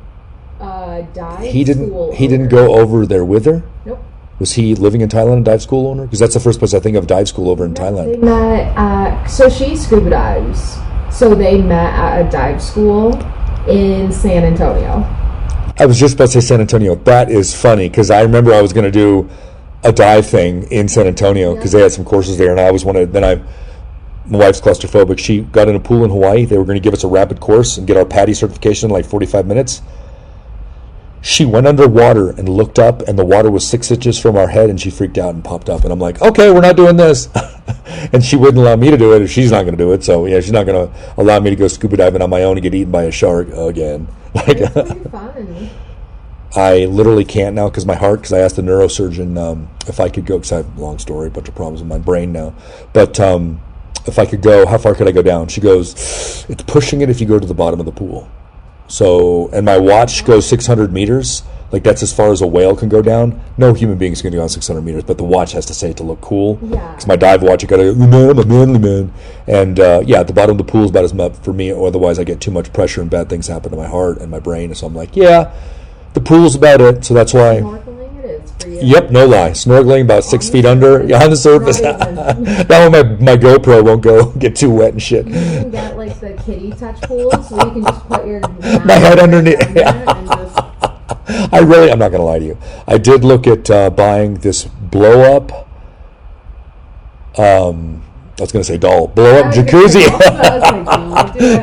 Dive He school didn't owner. go over there with her? Nope. Was he living in Thailand, a dive school owner? Because that's the first place I think of dive school over in They Thailand. met so she scuba dives. So they met at a dive school in San Antonio. I was just about to say San Antonio. That is funny because I remember I was going to do a dive thing in San Antonio because they had some courses there, and I always wanted. My wife's claustrophobic. She got in a pool in Hawaii. They were going to give us a rapid course and get our PADI certification in like 45 minutes. She went underwater and looked up, and the water was 6 inches from our head, and she freaked out and popped up. And I'm like, okay, we're not doing this. And she wouldn't allow me to do it if she's not going to do it. So, yeah, she's not going to allow me to go scuba diving on my own and get eaten by a shark again. It's pretty fun. I literally can't now because I asked the neurosurgeon if I could go, because I have a long story, a bunch of problems with my brain now. But if I could go, how far could I go down? She goes, it's pushing it if you go to the bottom of the pool. So, and my watch goes 600 meters. Like, that's as far as a whale can go down. No human being is going to go down 600 meters, but the watch has to say it to look cool. Yeah. Because my dive watch, I got to go, man, I'm a manly man. And, yeah, at the bottom of the pool is about as much for me, or otherwise I get too much pressure and bad things happen to my heart and my brain. So I'm like, yeah, the pool's about it. So that's why. Snorkeling it is for you. Yep, no lie. Snorkeling about 6 feet under, on the surface. That way my GoPro won't get too wet and shit. You can get like the kitty touch pools where you can just put your My head underneath. down there and just I'm not going to lie to you. I did look at buying this blow-up, I was going to say blow-up jacuzzi.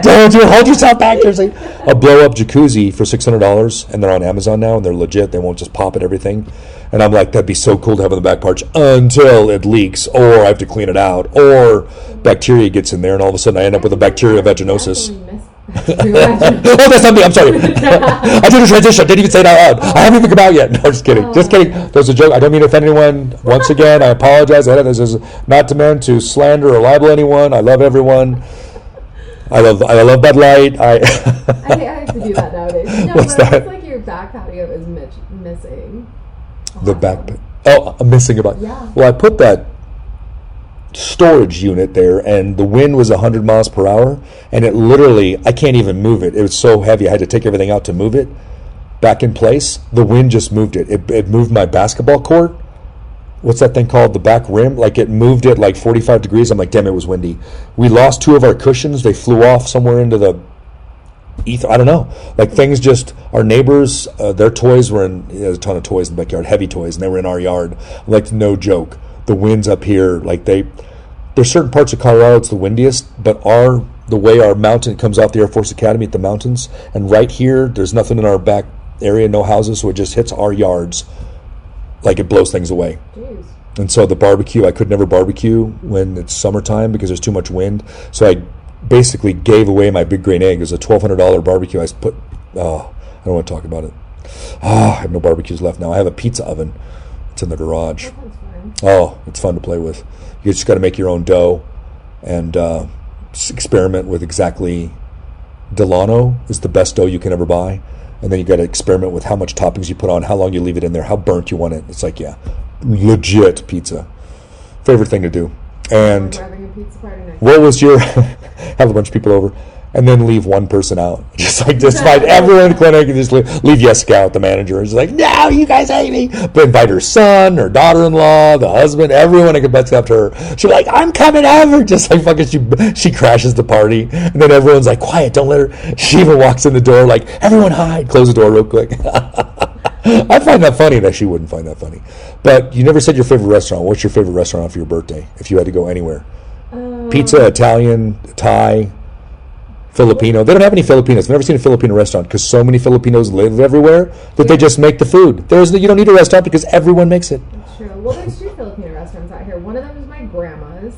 Don't you hold yourself back, Jerzee. A blow-up jacuzzi for $600, and they're on Amazon now, and they're legit. They won't just pop at everything. And I'm like, that'd be so cool to have in the back porch until it leaks, or I have to clean it out, or bacteria gets in there, and all of a sudden I end up with a bacteria vaginosis. Oh, that's not me. I'm sorry. I did a transition. I didn't even say it out loud. I haven't even come out yet. No, just kidding. Just kidding. That was a joke. I don't mean to offend anyone. Once again, I apologize. This is not meant to slander or libel anyone. I love everyone. I love Bud Light. I have to do that nowadays. No, What's but that? it's like your back patio is missing. The back. Oh, I'm missing about. Yeah. Well, I put that storage unit there, and the wind was 100 miles per hour, and it literally, I can't even move it. It was so heavy. I had to take everything out to move it back in place. The wind just moved it. It moved my basketball court. What's that thing called? The back rim? Like, it moved it like 45 degrees. I'm like, damn, it was windy. We lost 2 of our cushions. They flew off somewhere into the ether. I don't know. Like, things just, our neighbors, their toys were in, there's a ton of toys in the backyard, heavy toys, and they were in our yard. Like, no joke. The winds up here, like, there's certain parts of Colorado it's the windiest, but the way our mountain comes off the Air Force Academy at the mountains, and right here, there's nothing in our back area, no houses, so it just hits our yards. Like, it blows things away. Jeez. And so the barbecue, I could never barbecue when it's summertime because there's too much wind. So I basically gave away my big green egg. It was a $1,200 barbecue. I don't want to talk about it. I have no barbecues left now. I have a pizza oven. It's in the garage. That sounds fun. Oh, it's fun to play with. You just got to make your own dough and experiment with exactly. Delano is the best dough you can ever buy. And then you got to experiment with how much toppings you put on, how long you leave it in there, how burnt you want it. It's like, yeah, legit pizza. Favorite thing to do. And Grabbing a pizza party next What was your have a bunch of people over and then leave one person out? Just find everyone in the clinic and just leave Jessica out, the manager. It's like, no, you guys hate me. But invite her son, her daughter-in-law, the husband, everyone that could except her. She's like, I'm coming over. Just like fucking she crashes the party. And then everyone's like, quiet, don't let her. She even walks in the door like, everyone hide. Close the door real quick. I find that funny, and she wouldn't find that funny. But you never said your favorite restaurant. What's your favorite restaurant for your birthday if you had to go anywhere? Pizza, Italian, Thai, Filipino. They don't have any Filipinos. I've never seen a Filipino restaurant because so many Filipinos live everywhere that they just make the food. You don't need a restaurant because everyone makes it. That's true. Well, there's 2 Filipino restaurants out here. One of them is my grandma's.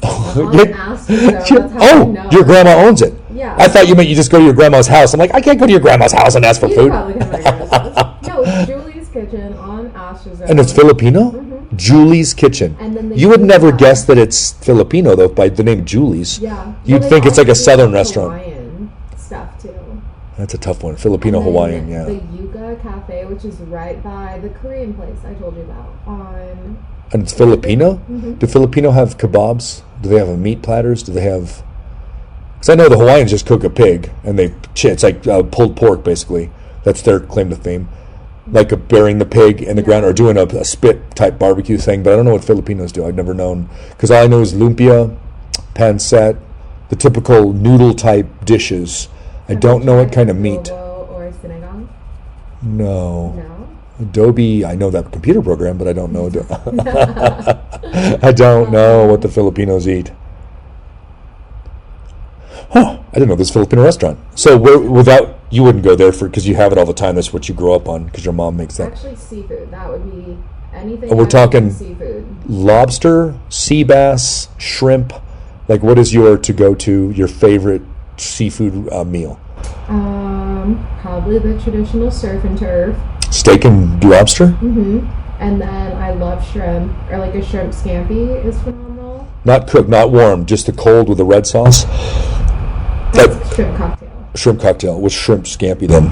Your grandma owns it. Yeah. I thought you meant you just go to your grandma's house. I'm like, I can't go to your grandma's house and ask for food. Probably go to my grandma's house. No, it's Julie's Kitchen on Ashes. And it's Filipino? Mm-hmm. Julie's Kitchen. And then you would never guess that it's Filipino, though, by the name Julie's. Yeah. You'd think it's like a southern restaurant. Hawaiian stuff, too. That's a tough one. Filipino, Hawaiian, yeah. The Yuga Cafe, which is right by the Korean place I told you about. And it's Filipino? Mm-hmm. Do Filipino have kebabs? Do they have meat platters? Do they have... Because I know the Hawaiians just cook a pig, and it's like pulled pork, basically. That's their claim to fame. Like burying the pig in the ground or doing a spit-type barbecue thing. But I don't know what Filipinos do. I've never known. Because all I know is lumpia, pancit, the typical noodle-type dishes. I don't know what kind of meat. Or sinigang? No. Adobe, I know that computer program, but I don't know. I don't know what the Filipinos eat. Huh, I didn't know this Filipino restaurant. So you wouldn't go there because you have it all the time. That's what you grow up on because your mom makes that. Actually, seafood. That would be anything. We're talking seafood. Lobster, sea bass, shrimp. Like, what is your favorite seafood meal? Probably the traditional surf and turf. Steak and lobster? Mm-hmm. And then I love shrimp, or like a shrimp scampi is phenomenal. Not cooked, not warm, just the cold with the red sauce. That's shrimp cocktail. Shrimp cocktail with shrimp scampi then.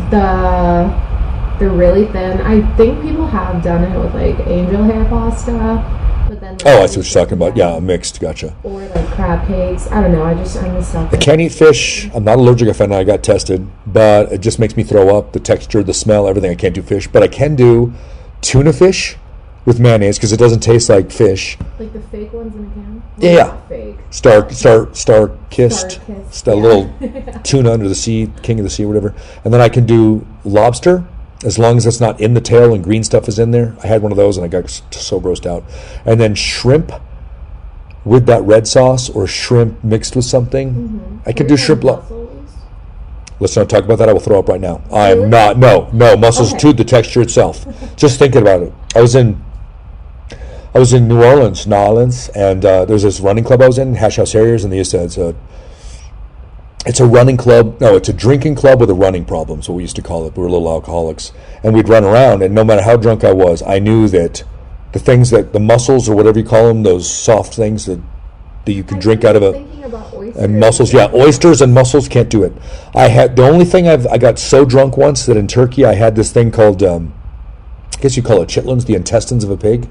They're really thin. I think people have done it with like angel hair pasta. But then I see what you're talking about. Yeah, mixed. Gotcha. Or like crab cakes. I don't know. I'm just stuck. I can't eat fish. I'm not allergic. I found out I got tested, but it just makes me throw up. The texture, the smell, everything. I can't do fish, but I can do tuna fish with mayonnaise because it doesn't taste like fish. Like the fake ones in a can. Yeah. Not fake. Star kissed. A little tuna under the sea, king of the sea, whatever. And then I can do lobster. As long as it's not in the tail and green stuff is in there. I had one of those and I got so grossed out. And then shrimp with that red sauce or shrimp mixed with something. Mm-hmm. I can do shrimp. Let's not talk about that. I will throw up right now. I am not. No. Mussels to the texture itself. Just thinking about it. I was in New Orleans, and there's this running club I was in, Hash House Harriers, and they used to it's a running club. No, it's a drinking club with a running problem. So we used to call it. We were little alcoholics, and we'd run around. And no matter how drunk I was, I knew that the things that the mussels or whatever you call them, those soft things that you can drink out of and mussels. Yeah, oysters and mussels can't do it. The only thing I got so drunk once that in Turkey I had this thing called I guess you call it chitlins, the intestines of a pig.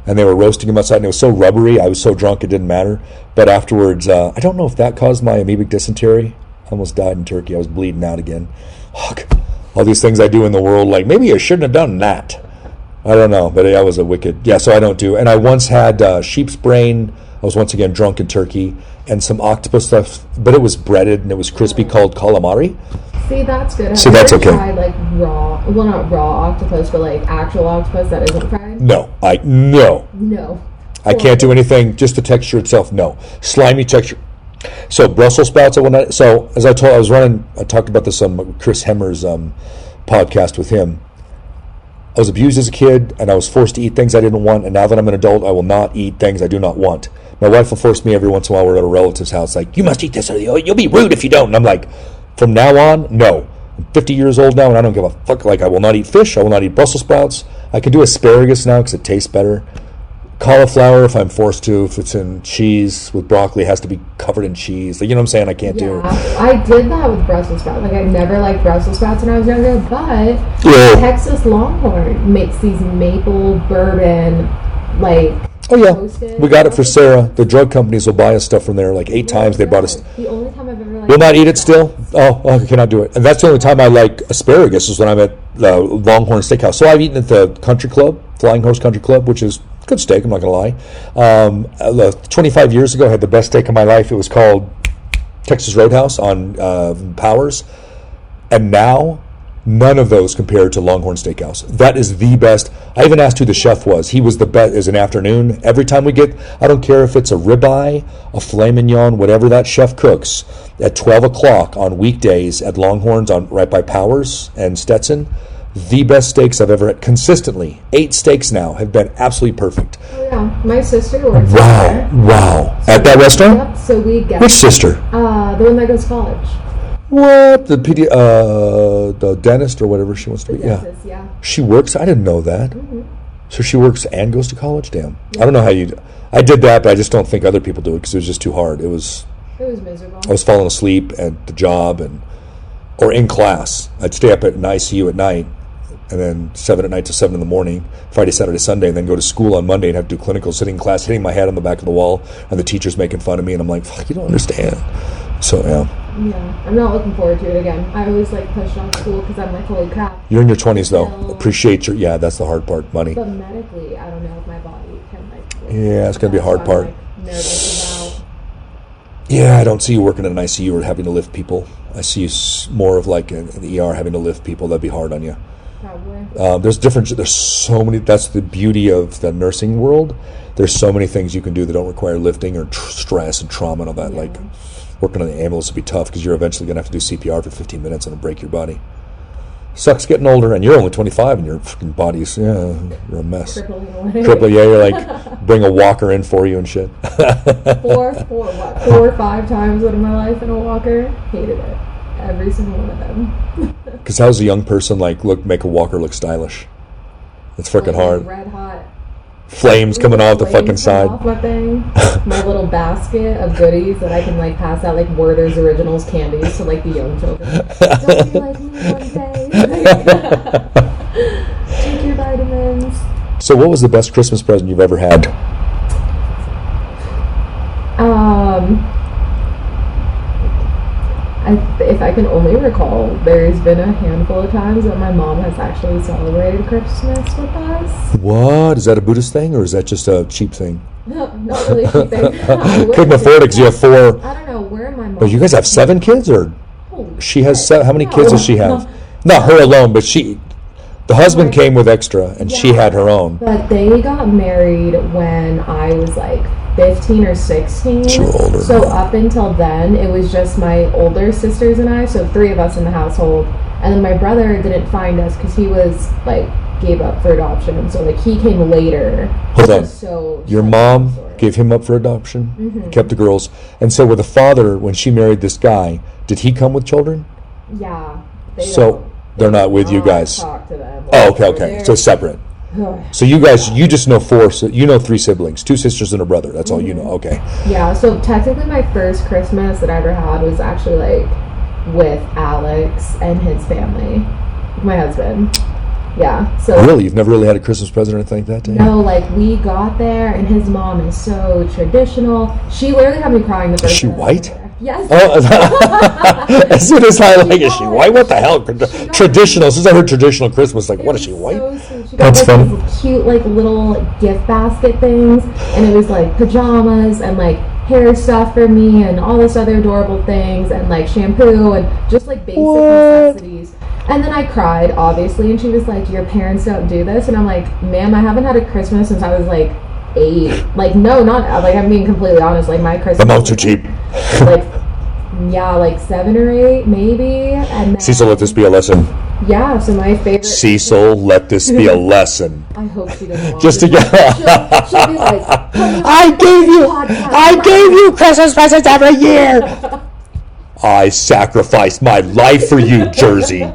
And they were roasting them outside, and it was so rubbery. I was so drunk, it didn't matter. But afterwards, I don't know if that caused my amoebic dysentery. I almost died in Turkey. I was bleeding out again. Fuck. All these things I do in the world, like, maybe I shouldn't have done that. I don't know, but I was a wicked... Yeah, so I don't do... And I once had sheep's brain. I was once again drunk in Turkey. And some octopus stuff, but it was breaded, and it was crispy, called calamari. See, that's good. So that's okay. Tried like raw, well, not raw octopus, but like actual octopus that isn't fried? No. No. I can't do anything, just the texture itself, no. Slimy texture. So Brussels sprouts, so as I talked about this on Chris Hemmer's podcast with him. I was abused as a kid, and I was forced to eat things I didn't want, and now that I'm an adult, I will not eat things I do not want. My wife will force me every once in a while. We're at a relative's house, like, you must eat this, or you'll be rude if you don't. And I'm like, from now on, no. I'm 50 years old now, and I don't give a fuck. Like, I will not eat fish. I will not eat Brussels sprouts. I can do asparagus now because it tastes better. Cauliflower, if I'm forced to, if it's in cheese with broccoli, it has to be covered in cheese. Like, you know what I'm saying? I can't do it. I did that with Brussels sprouts. Like, I never liked Brussels sprouts when I was younger, but Texas Longhorn makes these maple bourbon, like... Oh yeah, Toasted. we got it for Sarah. The drug companies will buy us stuff from there. Like 8 times they brought us. The only time I've ever Will not eat it still? Oh, I cannot do it. And that's the only time I like asparagus is when I'm at the Longhorn Steakhouse. So I've eaten at the Country Club, Flying Horse Country Club, which is good steak, I'm not going to lie. 25 years ago, I had the best steak of my life. It was called Texas Roadhouse on Powers. And now, none of those compared to Longhorn Steakhouse. That is the best. I even asked who the chef was. He was the best as an afternoon. Every time we get, I don't care if it's a ribeye, a filet mignon, whatever that chef cooks, at 12 o'clock on weekdays at Longhorns on right by Powers and Stetson, the best steaks I've ever had. Consistently, 8 steaks now have been absolutely perfect. Oh yeah, my sister works Wow, there. wow. At that restaurant? Yep, so we get Which sister? the one that goes to college. What? The dentist or whatever she wants to be? Dentist, yeah. She works? I didn't know that. Mm-hmm. So she works and goes to college? Damn. I don't know how you... I did that, but I just don't think other people do it because it was just too hard. It was miserable. I was falling asleep at the job or in class. I'd stay up at an ICU at night and then 7 at night to 7 in the morning, Friday, Saturday, Sunday, and then go to school on Monday and have to do clinicals, sitting in class, hitting my head on the back of the wall, and the teacher's making fun of me, and I'm like, fuck, you don't understand. So, yeah. Yeah, I'm not looking forward to it again. I always like pushed off school because I'm like, holy crap. You're in your 20s, though. Appreciate your... Yeah, that's the hard part, money. But medically, I don't know if my body can like... Yeah, it's going to be a hard part. I'm nervous about. Yeah, I don't see you working in an ICU or having to lift people. I see you more of like in the ER having to lift people. That'd be hard on you. Probably. There's so many... That's the beauty of the nursing world. There's so many things you can do that don't require lifting or stress and trauma and all that. Yeah. Like... Working on the ambulance would be tough because you're eventually going to have to do CPR for 15 minutes and it'll break your body. Sucks getting older, and you're only 25 and your fucking body's, you're a mess. Crippling, yeah, you're like, bring a walker in for you and shit. 4 or 5 times out of my life in a walker. Hated it. Every single one of them. Because how's a young person make a walker look stylish? It's freaking hard. Red hot. Flames coming off the fucking side. Off my thing. My little basket of goodies that I can like pass out, like Werther's Originals candies to like the young children. Don't be like me one day. Take your vitamins. So what was the best Christmas present you've ever had? If I can only recall, there's been a handful of times that my mom has actually celebrated Christmas with us. What? Is that a Buddhist thing or is that just a cheap thing? No, not really a cheap thing. Couldn't afford it because you have 4. I don't know, where my mom... Oh, you guys have 7 kids or... Holy She has shit. 7. How many kids does she have? Not her alone, but the husband came with extra and she had her own. But they got married when I was like 15 or 16. She was older. So up until then, it was just my older sisters and I, so 3 of us in the household. And then my brother didn't find us because he was like, gave up for adoption. So like he came later. Hold on. So Your mom gave him up for adoption, kept the girls. And so with the father, when she married this guy, did he come with children? Yeah. They're not with you guys. Talk to them. Oh, okay. So separate. So you guys, you just know 4, so you know 3 siblings, 2 sisters and a brother. That's all you know. Okay. Yeah, so technically my first Christmas that I ever had was actually like with Alex and his family, my husband. Yeah. So Really? You've never really had a Christmas present or anything like that? No, like we got there and his mom is so traditional. She literally had me crying the first Is she time. white? Yes. Oh, as soon as I like, is she white? What the hell? Traditional. As soon as I heard traditional Christmas, like, what is she, white? So sweet. She got That's like funny. these cute like little gift basket things, and it was like pajamas and like hair stuff for me and all this other adorable things and like shampoo and just like basic necessities. And then I cried, obviously, and she was like, your parents don't do this? And I'm like, ma'am, I haven't had a Christmas since I was like 8. Like, no, not, like, I'm being completely honest. Like, my Christmas... The amounts are cheap. Like, yeah, like 7 or 8, maybe. And then, Cecil, let this be a lesson. Yeah, so my favorite... Cecil, let this be a lesson. I hope she doesn't watch Just to it. get... She'll be like, I gave you Christmas presents every year. I sacrificed my life for you, Jerzee.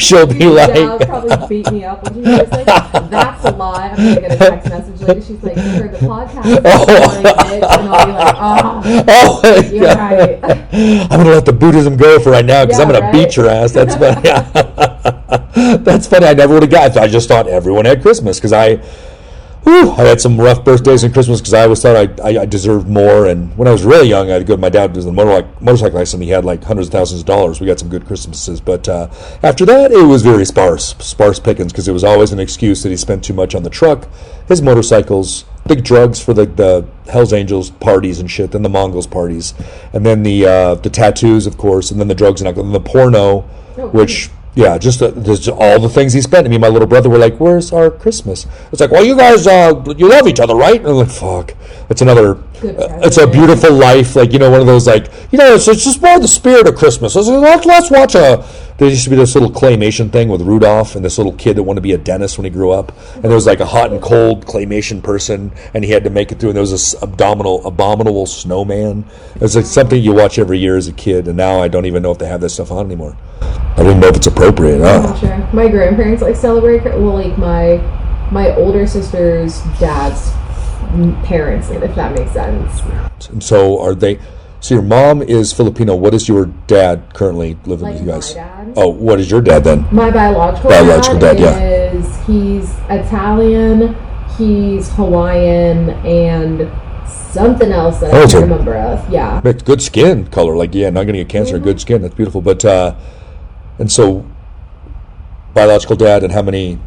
She'll be like... She'll probably beat me up when she's like, that's a lie. I'm going to get a text message later. She's like, you heard the podcast this morning, bitch. And I'll be like, oh, you're right. I'm going to let the Buddhism go for right now because Yeah, I'm going to beat your ass. That's funny. That's funny. I never would have got it. I just thought everyone had Christmas because I had some rough birthdays and Christmas because I always thought I deserved more. And when I was really young, I had to go to my dad was the motorcycle license. He had like hundreds of thousands of dollars. We got some good Christmases. But after that, it was very sparse pickings because it was always an excuse that he spent too much on the truck, his motorcycles, big drugs for the Hells Angels parties and shit, then the Mongols parties, and then the tattoos, of course, and then the drugs and alcohol, and the porno, which... Yeah, just all the things he spent. I mean, my little brother were like, "Where's our Christmas?" It's like, "Well, you guys, you love each other, right?" And I'm like, "Fuck, it's another, it's a beautiful life." Like, one of those, like, it's just more the spirit of Christmas. Let's watch there used to be this little claymation thing with Rudolph and this little kid that wanted to be a dentist when he grew up. And there was like a hot and cold claymation person, and he had to make it through. And there was this abominable snowman. It was like something you watch every year as a kid, and now I don't even know if they have that stuff on anymore. I don't even know if it's appropriate. I'm not sure. My grandparents celebrate, like my older sister's dad's parents, if that makes sense. And so are they? So your mom is Filipino. What is your dad currently living with you guys? My dad. Oh, what is your dad then? My biological dad he's Italian, he's Hawaiian, and something else that I can't remember of. Yeah. Good skin color. Like, not going to get cancer. Good skin. That's beautiful. But, and so, biological dad, and how many?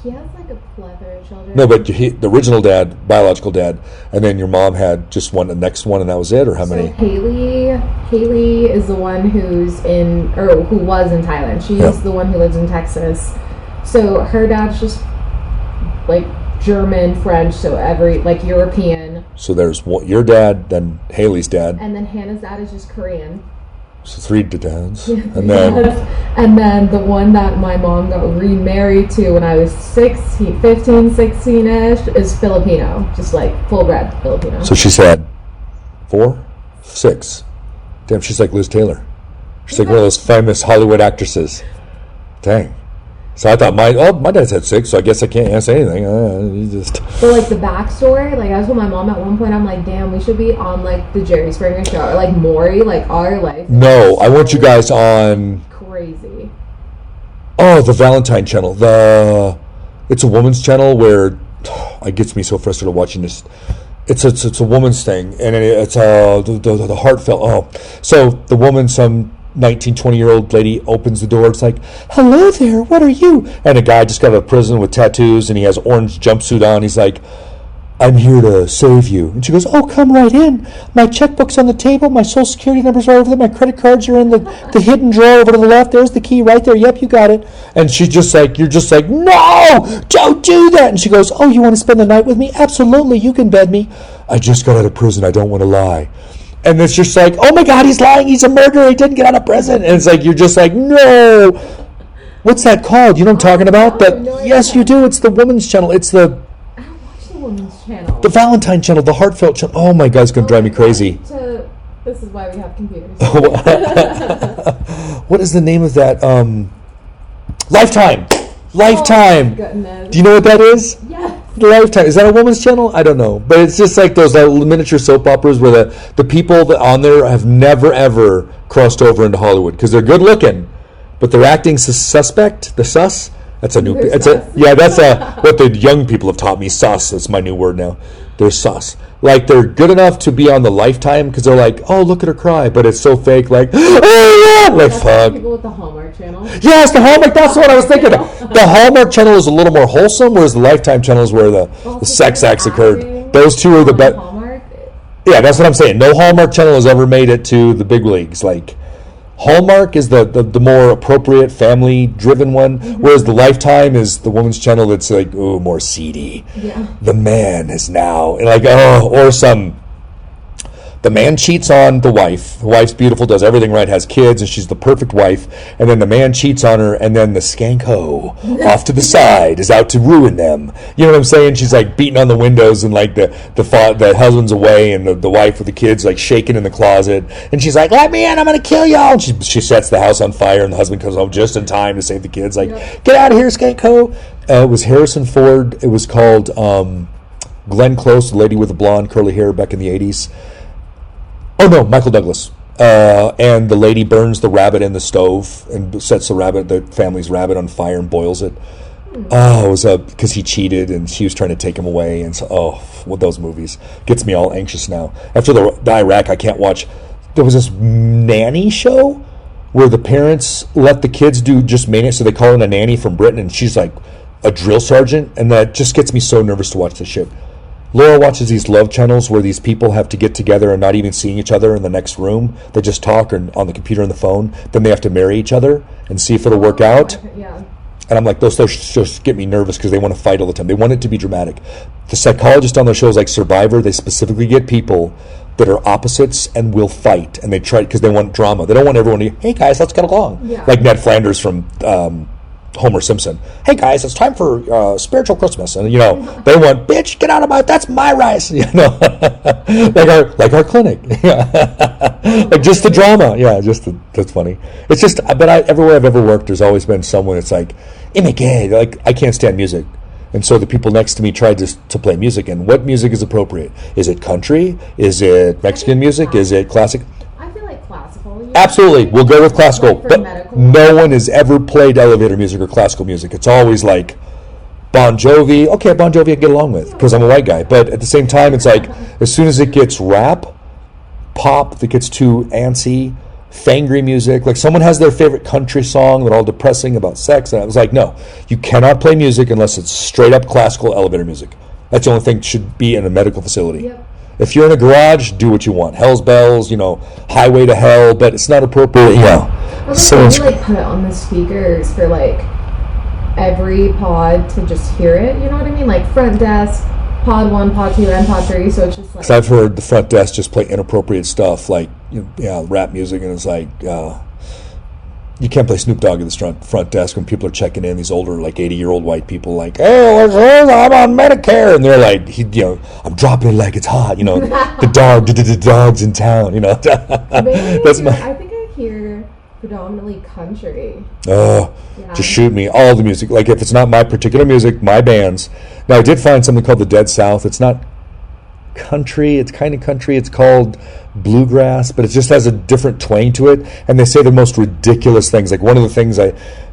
He has like a plethora of children. No, but the original dad, biological dad, and then your mom had just the next one, and that was it, or how many? Haley is the one who was in Thailand. She's the one who lives in Texas. So her dad's just like German, French, so like European. So there's your dad, then Haley's dad, and then Hannah's dad is just Korean. So 3 dads, and then the one that my mom got remarried to when I was 15, 16ish is Filipino, just like full bred Filipino. So she's had 4, 6. Damn, she's like Liz Taylor. She's like one of those famous Hollywood actresses. Dang. So I thought my dad's had 6, so I guess I can't say anything. But like the backstory, like I was with my mom at one point, I'm like, damn, we should be on like the Jerry Springer show or like Maury, like our life. No, I want you guys on crazy. Oh, the Valentine channel. It's a woman's channel where it gets me so frustrated watching this. It's a woman's thing, and it's the heartfelt. So the woman, some 19, 20-year-old lady opens the door. It's like, "Hello there, what are you?" And a guy just got out of prison with tattoos, and he has orange jumpsuit on. He's like, "I'm here to save you." And she goes, "Oh, come right in. My checkbook's on the table. My social security number's right over there. My credit cards are in the hidden drawer over to the left. There's the key right there. Yep, you got it." And she's just like, you're just like, "No, don't do that." And she goes, "Oh, you want to spend the night with me? Absolutely, you can bed me. I just got out of prison. I don't want to lie." And it's just like, "Oh my God, he's lying. He's a murderer. He didn't get out of prison." And it's like, you're just like, "No." What's that called? You know what I'm talking about? Yes, you do. It's the woman's channel. It's the woman's channel. The Valentine channel, the heartfelt channel. Oh my God, it's going to drive me crazy. This is why we have computers. What is the name of that? Lifetime. Lifetime. Oh, do you know what that is? Yes. Lifetime. Is that a woman's channel? I don't know. But it's just like those miniature soap operas where the people that on there have never, ever crossed over into Hollywood because they're good looking, but they're acting suspect, the sus. That's a new. That's what the young people have taught me. Sus. That's my new word now. They're sus. Like they're good enough to be on the Lifetime because they're like, "Oh, look at her cry," but it's so fake. Like, "Oh yeah," like fuck. People with the Hallmark channel. Yes, the Hallmark. That's what I was thinking. The Hallmark channel is a little more wholesome, whereas the Lifetime channel is where the sex acts occurred. Those two are the best. Yeah, that's what I'm saying. No Hallmark channel has ever made it to the big leagues. Like. Hallmark is the more appropriate family-driven one, whereas the Lifetime is the woman's channel that's like, oh, more seedy. Yeah. The man is now, like, the man cheats on the wife. The wife's beautiful, does everything right, has kids, and she's the perfect wife. And then the man cheats on her, and then the skank hoe off to the side is out to ruin them. You know what I'm saying? She's like beating on the windows, and like the husband's away, and the wife with the kids like shaking in the closet. And she's like, "Let me in! I'm gonna kill y'all!" And she sets the house on fire, and the husband comes home just in time to save the kids. Like, "Get out of here, skank hoe!" It was Harrison Ford. It was called Glenn Close, the lady with the blonde curly hair back in the 80s. Oh no, Michael Douglas. And the lady burns the rabbit in the stove and sets the family's rabbit on fire and boils it. Oh, it was because he cheated and she was trying to take him away, and so with those movies gets me all anxious now. After the Iraq, I can't watch. There was this nanny show where the parents let the kids do just maintenance, so they call in a nanny from Britain, and she's like a drill sergeant, and that just gets me so nervous to watch this shit. Laura watches these love channels where these people have to get together and not even seeing each other in the next room. They just talk or on the computer and the phone. Then they have to marry each other and see if it'll work out. Yeah. And I'm like, those shows get me nervous because they want to fight all the time. They want it to be dramatic. The psychologists on those shows like Survivor, they specifically get people that are opposites and will fight. And they try because they want drama. They don't want everyone to, hey guys, let's get along. Yeah. Like Ned Flanders from Homer Simpson. Hey guys, it's time for spiritual Christmas, and they want, bitch, get out of that's my rice, like our clinic, like just the drama, that's funny. It's just, but everywhere I've ever worked, there's always been someone. It's like, like I can't stand music, and so the people next to me tried to play music. And what music is appropriate? Is it country? Is it Mexican music? Is it classic? Absolutely, we'll go with classical, Like but medical. no one has ever played elevator music or classical music. It's always like Bon Jovi. Okay, Bon Jovi I get along with because I'm a white guy, but at the same time, it's like as soon as it gets rap, pop that gets too antsy, fangry music, like someone has their favorite country song that's all depressing about sex, and I was like, no, you cannot play music unless it's straight up classical elevator music. That's the only thing that should be in a medical facility. Yep. If you're in a garage, do what you want. Hell's bells, highway to hell, but it's not appropriate. So you like put it on the speakers for like every pod to just hear it. You know what I mean? Like front desk, pod 1, pod 2, and pod 3. So it's just like. Because I've heard the front desk just play inappropriate stuff like rap music, and it's like you can't play Snoop Dogg at the front desk when people are checking in. These older, like 80-year-old white people, like, hey, I'm on Medicare, and they're like, I'm dropping it like it's hot. The dog's in town. Maybe That's I think I hear predominantly country. Just shoot me. All the music, like if it's not my particular music, my bands. Now I did find something called the Dead South. It's not country. It's kind of country. It's called bluegrass, but it just has a different twang to it. And they say the most ridiculous things. Like one of the things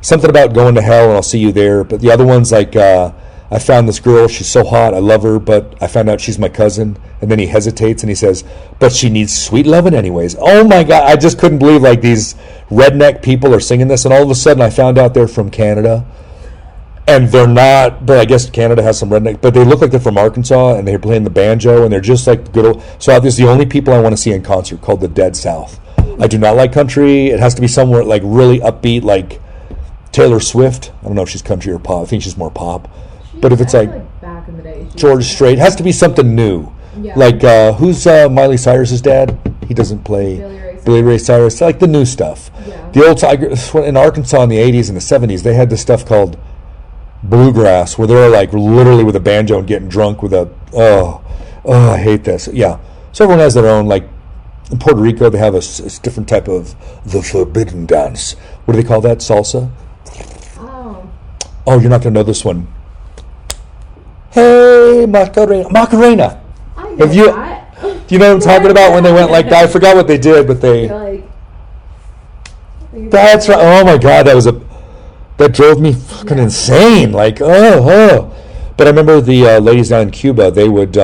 something about going to hell and I'll see you there. But the other one's like, I found this girl. She's so hot. I love her, but I found out she's my cousin. And then he hesitates and he says, but she needs sweet loving anyways. Oh my God. I just couldn't believe like these redneck people are singing this. And all of a sudden I found out they're from Canada. And they're not, but I guess Canada has some redneck, but they look like they're from Arkansas, and they're playing the banjo, and they're just like good old. So obviously, the only people I want to see in concert called the Dead South. I do not like country. It has to be somewhere like really upbeat, like Taylor Swift. I don't know if she's country or pop. I think she's more pop. But if it's like back in the day, George Strait, it has to be something new. Yeah. Like who's Miley Cyrus's dad? He doesn't play Billy Ray Cyrus. Like the new stuff. Yeah. The old in Arkansas in the 80s and the 70s, they had this stuff called bluegrass where they're like literally with a banjo and getting drunk with a I hate this. Yeah, so everyone has their own. Like in Puerto Rico, they have a different type of the forbidden dance. What do they call that? Salsa. Oh, you're not gonna know this one. Hey, Macarena. I know Have you? that. Do you know what I'm talking about when they went like that? I forgot what they did, but they. That's right. Oh my God, that drove me fucking insane. Like, But I remember the ladies down in Cuba, they would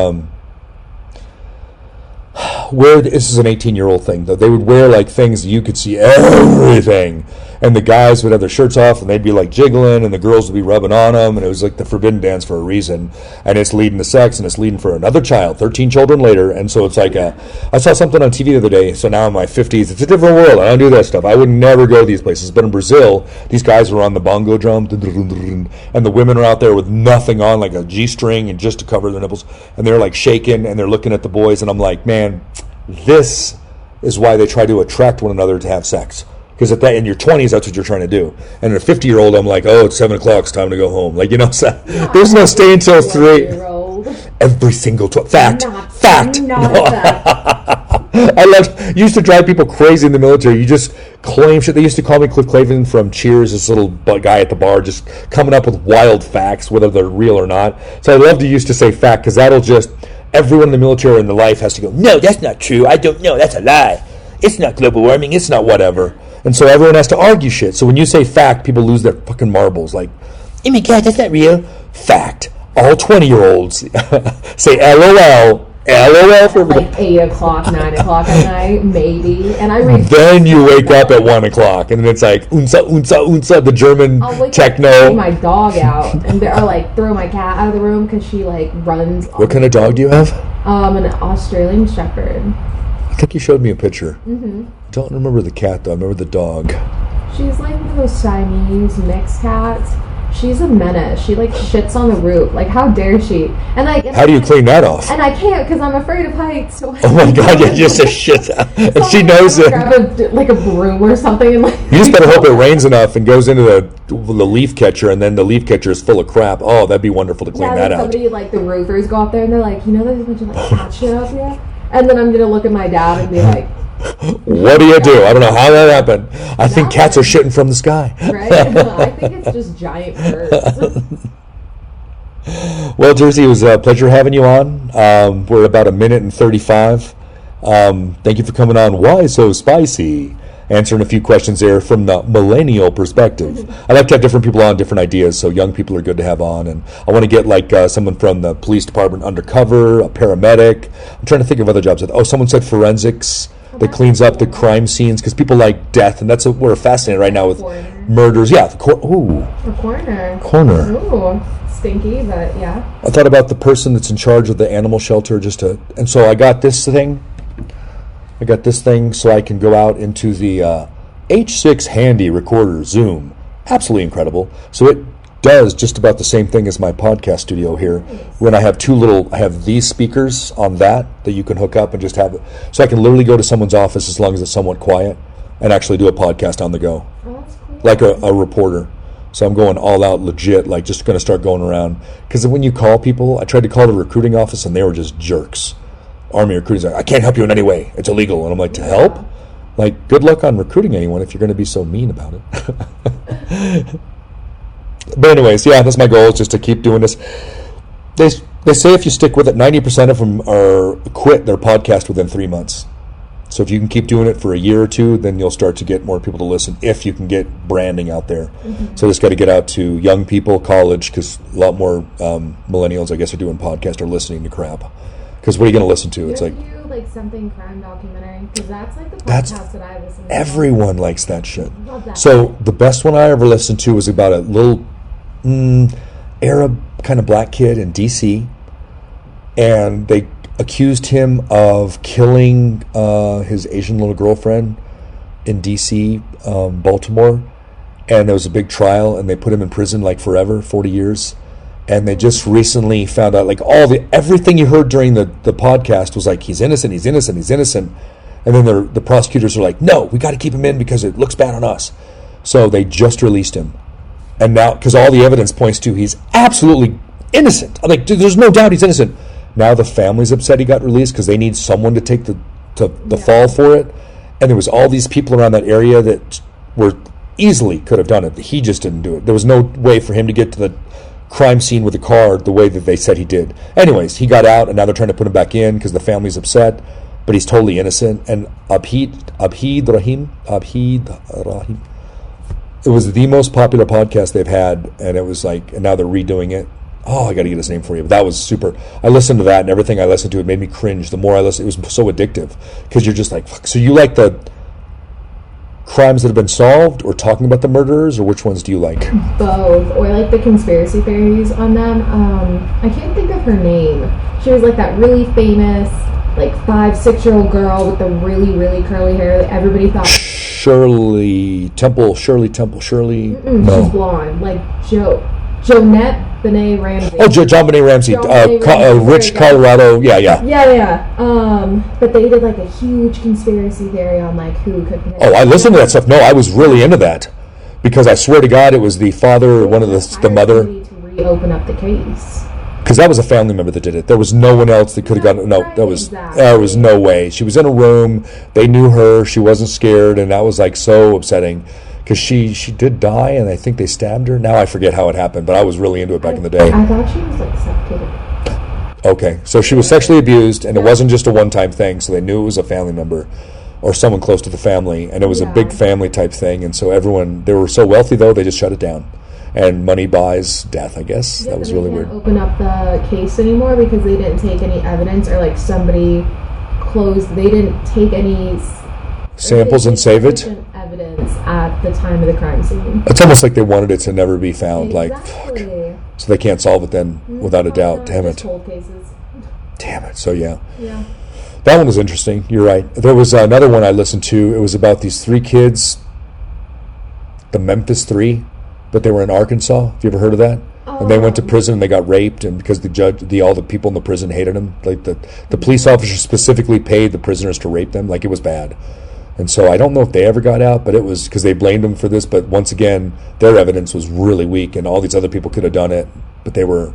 wear, this is an 18-year-old thing, though. They would wear, like, things you could see everything. And the guys would have their shirts off, and they'd be, like, jiggling, and the girls would be rubbing on them. And it was, like, the forbidden dance for a reason. And it's leading to sex, and it's leading for another child, 13 children later. And so it's like, I saw something on TV the other day. So now in my 50s, it's a different world. I don't do that stuff. I would never go to these places. But in Brazil, these guys were on the bongo drum, and the women are out there with nothing on, like a G-string, and just to cover their nipples. And they're, like, shaking, and they're looking at the boys. And I'm like, man, this is why they try to attract one another to have sex. Because in your 20s, that's what you're trying to do. And in a 50-year-old, I'm like, it's 7 o'clock, it's time to go home. Like, so there's no stay until 3. Every single fact. I used to drive people crazy in the military. You just claim shit. They used to call me Cliff Clavin from Cheers, this little guy at the bar, just coming up with wild facts, whether they're real or not. So I love to used to say fact, because that'll just, everyone in the military or in the life has to go, no, that's not true. I don't know. That's a lie. It's not global warming. It's not whatever. And so everyone has to argue shit. So when you say fact, people lose their fucking marbles. Like, Oh my God, that's not real. Fact. All 20-year-olds say LOL. LOL for like 8 o'clock, 9 o'clock at night, maybe. And I read. Then you wake up at 1 o'clock, and then it's like unsa unsa unsa, the German techno. I'll take my dog out, and or like throw my cat out of the room because she like runs. What kind of dog do you have? An Australian Shepherd. I think you showed me a picture. I don't remember the cat though. I remember the dog. She's like one of those Siamese mixed cats. She's a menace. She like shits on the roof. Like, how dare she? And like, how do you clean that off? And I can't because I'm afraid of heights. So oh my God! You just a shit. And she knows it. Grab a broom or something and like. You just better hope it rains enough and goes into the leaf catcher, and then the leaf catcher is full of crap. Oh, that'd be wonderful to clean that out. Somebody like the roofers go up there and they're like, there's a bunch of like cat shit out here. And then I'm gonna look at my dad and be like. What do you do? I don't know how that happened. I think cats are shitting from the sky. Right? I think it's just giant birds. Well, Jerzee, it was a pleasure having you on. We're about 1:35. Thank you for coming on. Why so spicy? Answering a few questions there from the millennial perspective. I like to have different people on, different ideas, so young people are good to have on. And I want to get like someone from the police department undercover, a paramedic. I'm trying to think of other jobs. Oh, someone said forensics. That cleans up the crime scenes because people like death, and that's what we're fascinated right now with murders. Yeah, the coroner. Ooh, stinky, but yeah. I thought about the person that's in charge of the animal shelter, and so I got this thing. So I can go out into the H6 handy recorder Zoom. Absolutely incredible. So it does just about the same thing as my podcast studio here. When I have I have these speakers on that you can hook up and just have it. So I can literally go to someone's office as long as it's somewhat quiet and actually do a podcast on the go. Oh, that's cool. Like a reporter. So I'm going all out legit, like just going to start going around. Because when you call people, I tried to call the recruiting office and they were just jerks. Army recruiting's like, I can't help you in any way. It's illegal. And I'm like, to help? Like, good luck on recruiting anyone if you're going to be so mean about it. But anyways, yeah, that's my goal, is just to keep doing this. They say if you stick with it, 90% of them quit their podcast within 3 months. So if you can keep doing it for a year or two, then you'll start to get more people to listen if you can get branding out there. So just got to get out to young people, college, because a lot more millennials, I guess, are doing podcasts or listening to crap. Because what are you going to listen to? It's like like something crime documentary, because that's like the podcast that I listen to. Everyone likes that shit. Love that. So the best one I ever listened to was about a little Arab kind of black kid in D.C. and they accused him of killing his Asian little girlfriend in D.C., Baltimore, and there was a big trial, and they put him in prison like forever, 40 years. And they just recently found out, like, everything you heard during the podcast was like, he's innocent. And then the prosecutors are like, no, we got to keep him in because it looks bad on us. So they just released him. And now, because all the evidence points to he's absolutely innocent. I'm like, dude, there's no doubt he's innocent. Now the family's upset he got released because they need someone to take the fall for it. And there was all these people around that area that were easily could have done it. He just didn't do it. There was no way for him to get to the crime scene with a car the way that they said he did. Anyways, he got out, and now they're trying to put him back in because the family's upset, but he's totally innocent. And Abhid Rahim, it was the most popular podcast they've had, and it was like, and now they're redoing it. Oh, I got to get his name for you. But that was super. I listened to that, and everything I listened to, it made me cringe. The more I listened, it was so addictive because you're just like, fuck. So you like the crimes that have been solved, or talking about the murderers, or which ones do you like? Both, or like the conspiracy theories on them. I can't think of her name. She was like that really famous, like 5-6-year-old girl with the really, really curly hair that everybody thought. Shirley Temple. She's blonde, like Jonette Benet Ramsey. Oh, John Benet Ramsey, Rich Colorado. Yeah. But they did like a huge conspiracy theory on like who could. Oh, I listened to that stuff. No, I was really into that because I swear to God, it was the father or one of the mother. To reopen up the case. Because that was a family member that did it. There was no one else that could have gotten. No, there was no way. She was in a room. They knew her. She wasn't scared, and that was like so upsetting. Because she did die, and I think they stabbed her. Now I forget how it happened, but I was really into it back in the day. I thought she was like suffocated. Okay, so she was sexually abused, and it wasn't just a one-time thing, so they knew it was a family member or someone close to the family, and it was a big family type thing, and so everyone, they were so wealthy, though, they just shut it down. and money buys death, I guess. That was really weird. Open up the case anymore because they didn't take any evidence, or like somebody closed. They didn't take any samples and save it. Evidence at the time of the crime scene. It's almost like they wanted it to never be found. Exactly. Like, fuck. So they can't solve it then, without a doubt. Damn it. Cold cases. Damn it. So yeah. Yeah. That one was interesting. You're right. There was another one I listened to. It was about these 3 kids, the Memphis 3, but they were in Arkansas. Have you ever heard of that? And they went to prison and they got raped, and because the judge, all the people in the prison hated them. Like the police officers specifically paid the prisoners to rape them. Like, it was bad. And so I don't know if they ever got out, but it was because they blamed them for this. But once again, their evidence was really weak, and all these other people could have done it. But they were,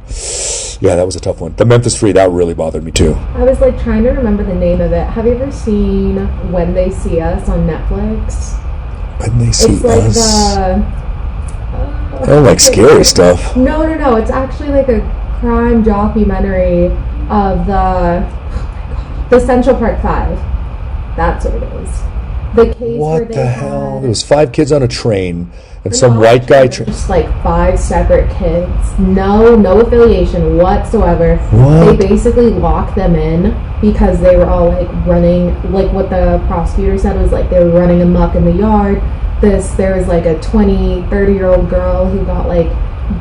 yeah, that was a tough one. The Memphis 3, that really bothered me too. I was like trying to remember the name of it. Have you ever seen When They See Us on Netflix? When They See It's like Us? I don't like scary stuff. No. It's actually like a crime documentary of the Central Park 5. That's what it is. The case where What the hell? There was 5 kids on a train, and some white guy... just like 5 separate kids. No affiliation whatsoever. What? They basically locked them in because they were all like running, like what the prosecutor said was like they were running amok in the yard. There was like a 30-year-old girl who got like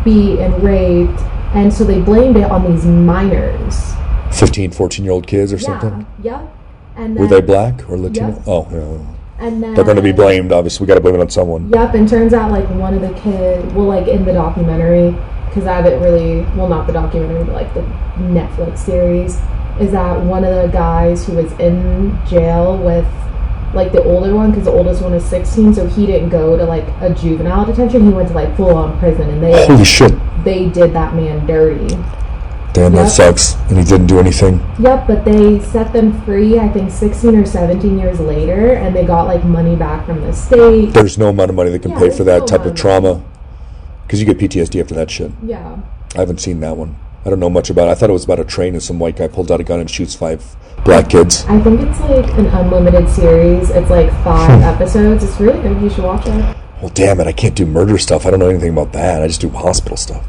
beat and raped, and so they blamed it on these minors. 15, 14-year-old kids or something? Yeah. And then, were they black or Latino? Yes. Oh, yeah. And then They're going to be blamed, obviously. We got to blame it on someone. Yep, and turns out like one of the kids, well, like in the documentary, because I haven't really, well, not the documentary, but like the Netflix series, is that one of the guys who was in jail with like the older one, because the oldest one is 16, so he didn't go to like a juvenile detention. He went to like full-on prison, and Holy shit. they did that man dirty. Damn, that sucks. And he didn't do anything. Yep, but they set them free, I think 16 or 17 years later, and they got like money back from the state. There's no amount of money that can pay for that type of trauma, because you get PTSD after that shit. Yeah. I haven't seen that one. I don't know much about it. I thought it was about a train and some white guy pulls out a gun and shoots 5 black kids. I think it's like an unlimited series. It's like 5 episodes. It's really good. You should watch it. Well, damn it. I can't do murder stuff. I don't know anything about that. I just do hospital stuff.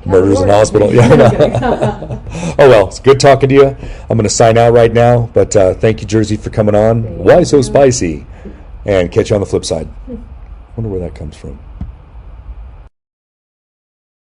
Murders in hospital. Yeah. Oh, well, it's good talking to you. I'm going to sign out right now, but thank you, Jerzee, for coming on. Why so spicy? And catch you on the flip side. Wonder where that comes from.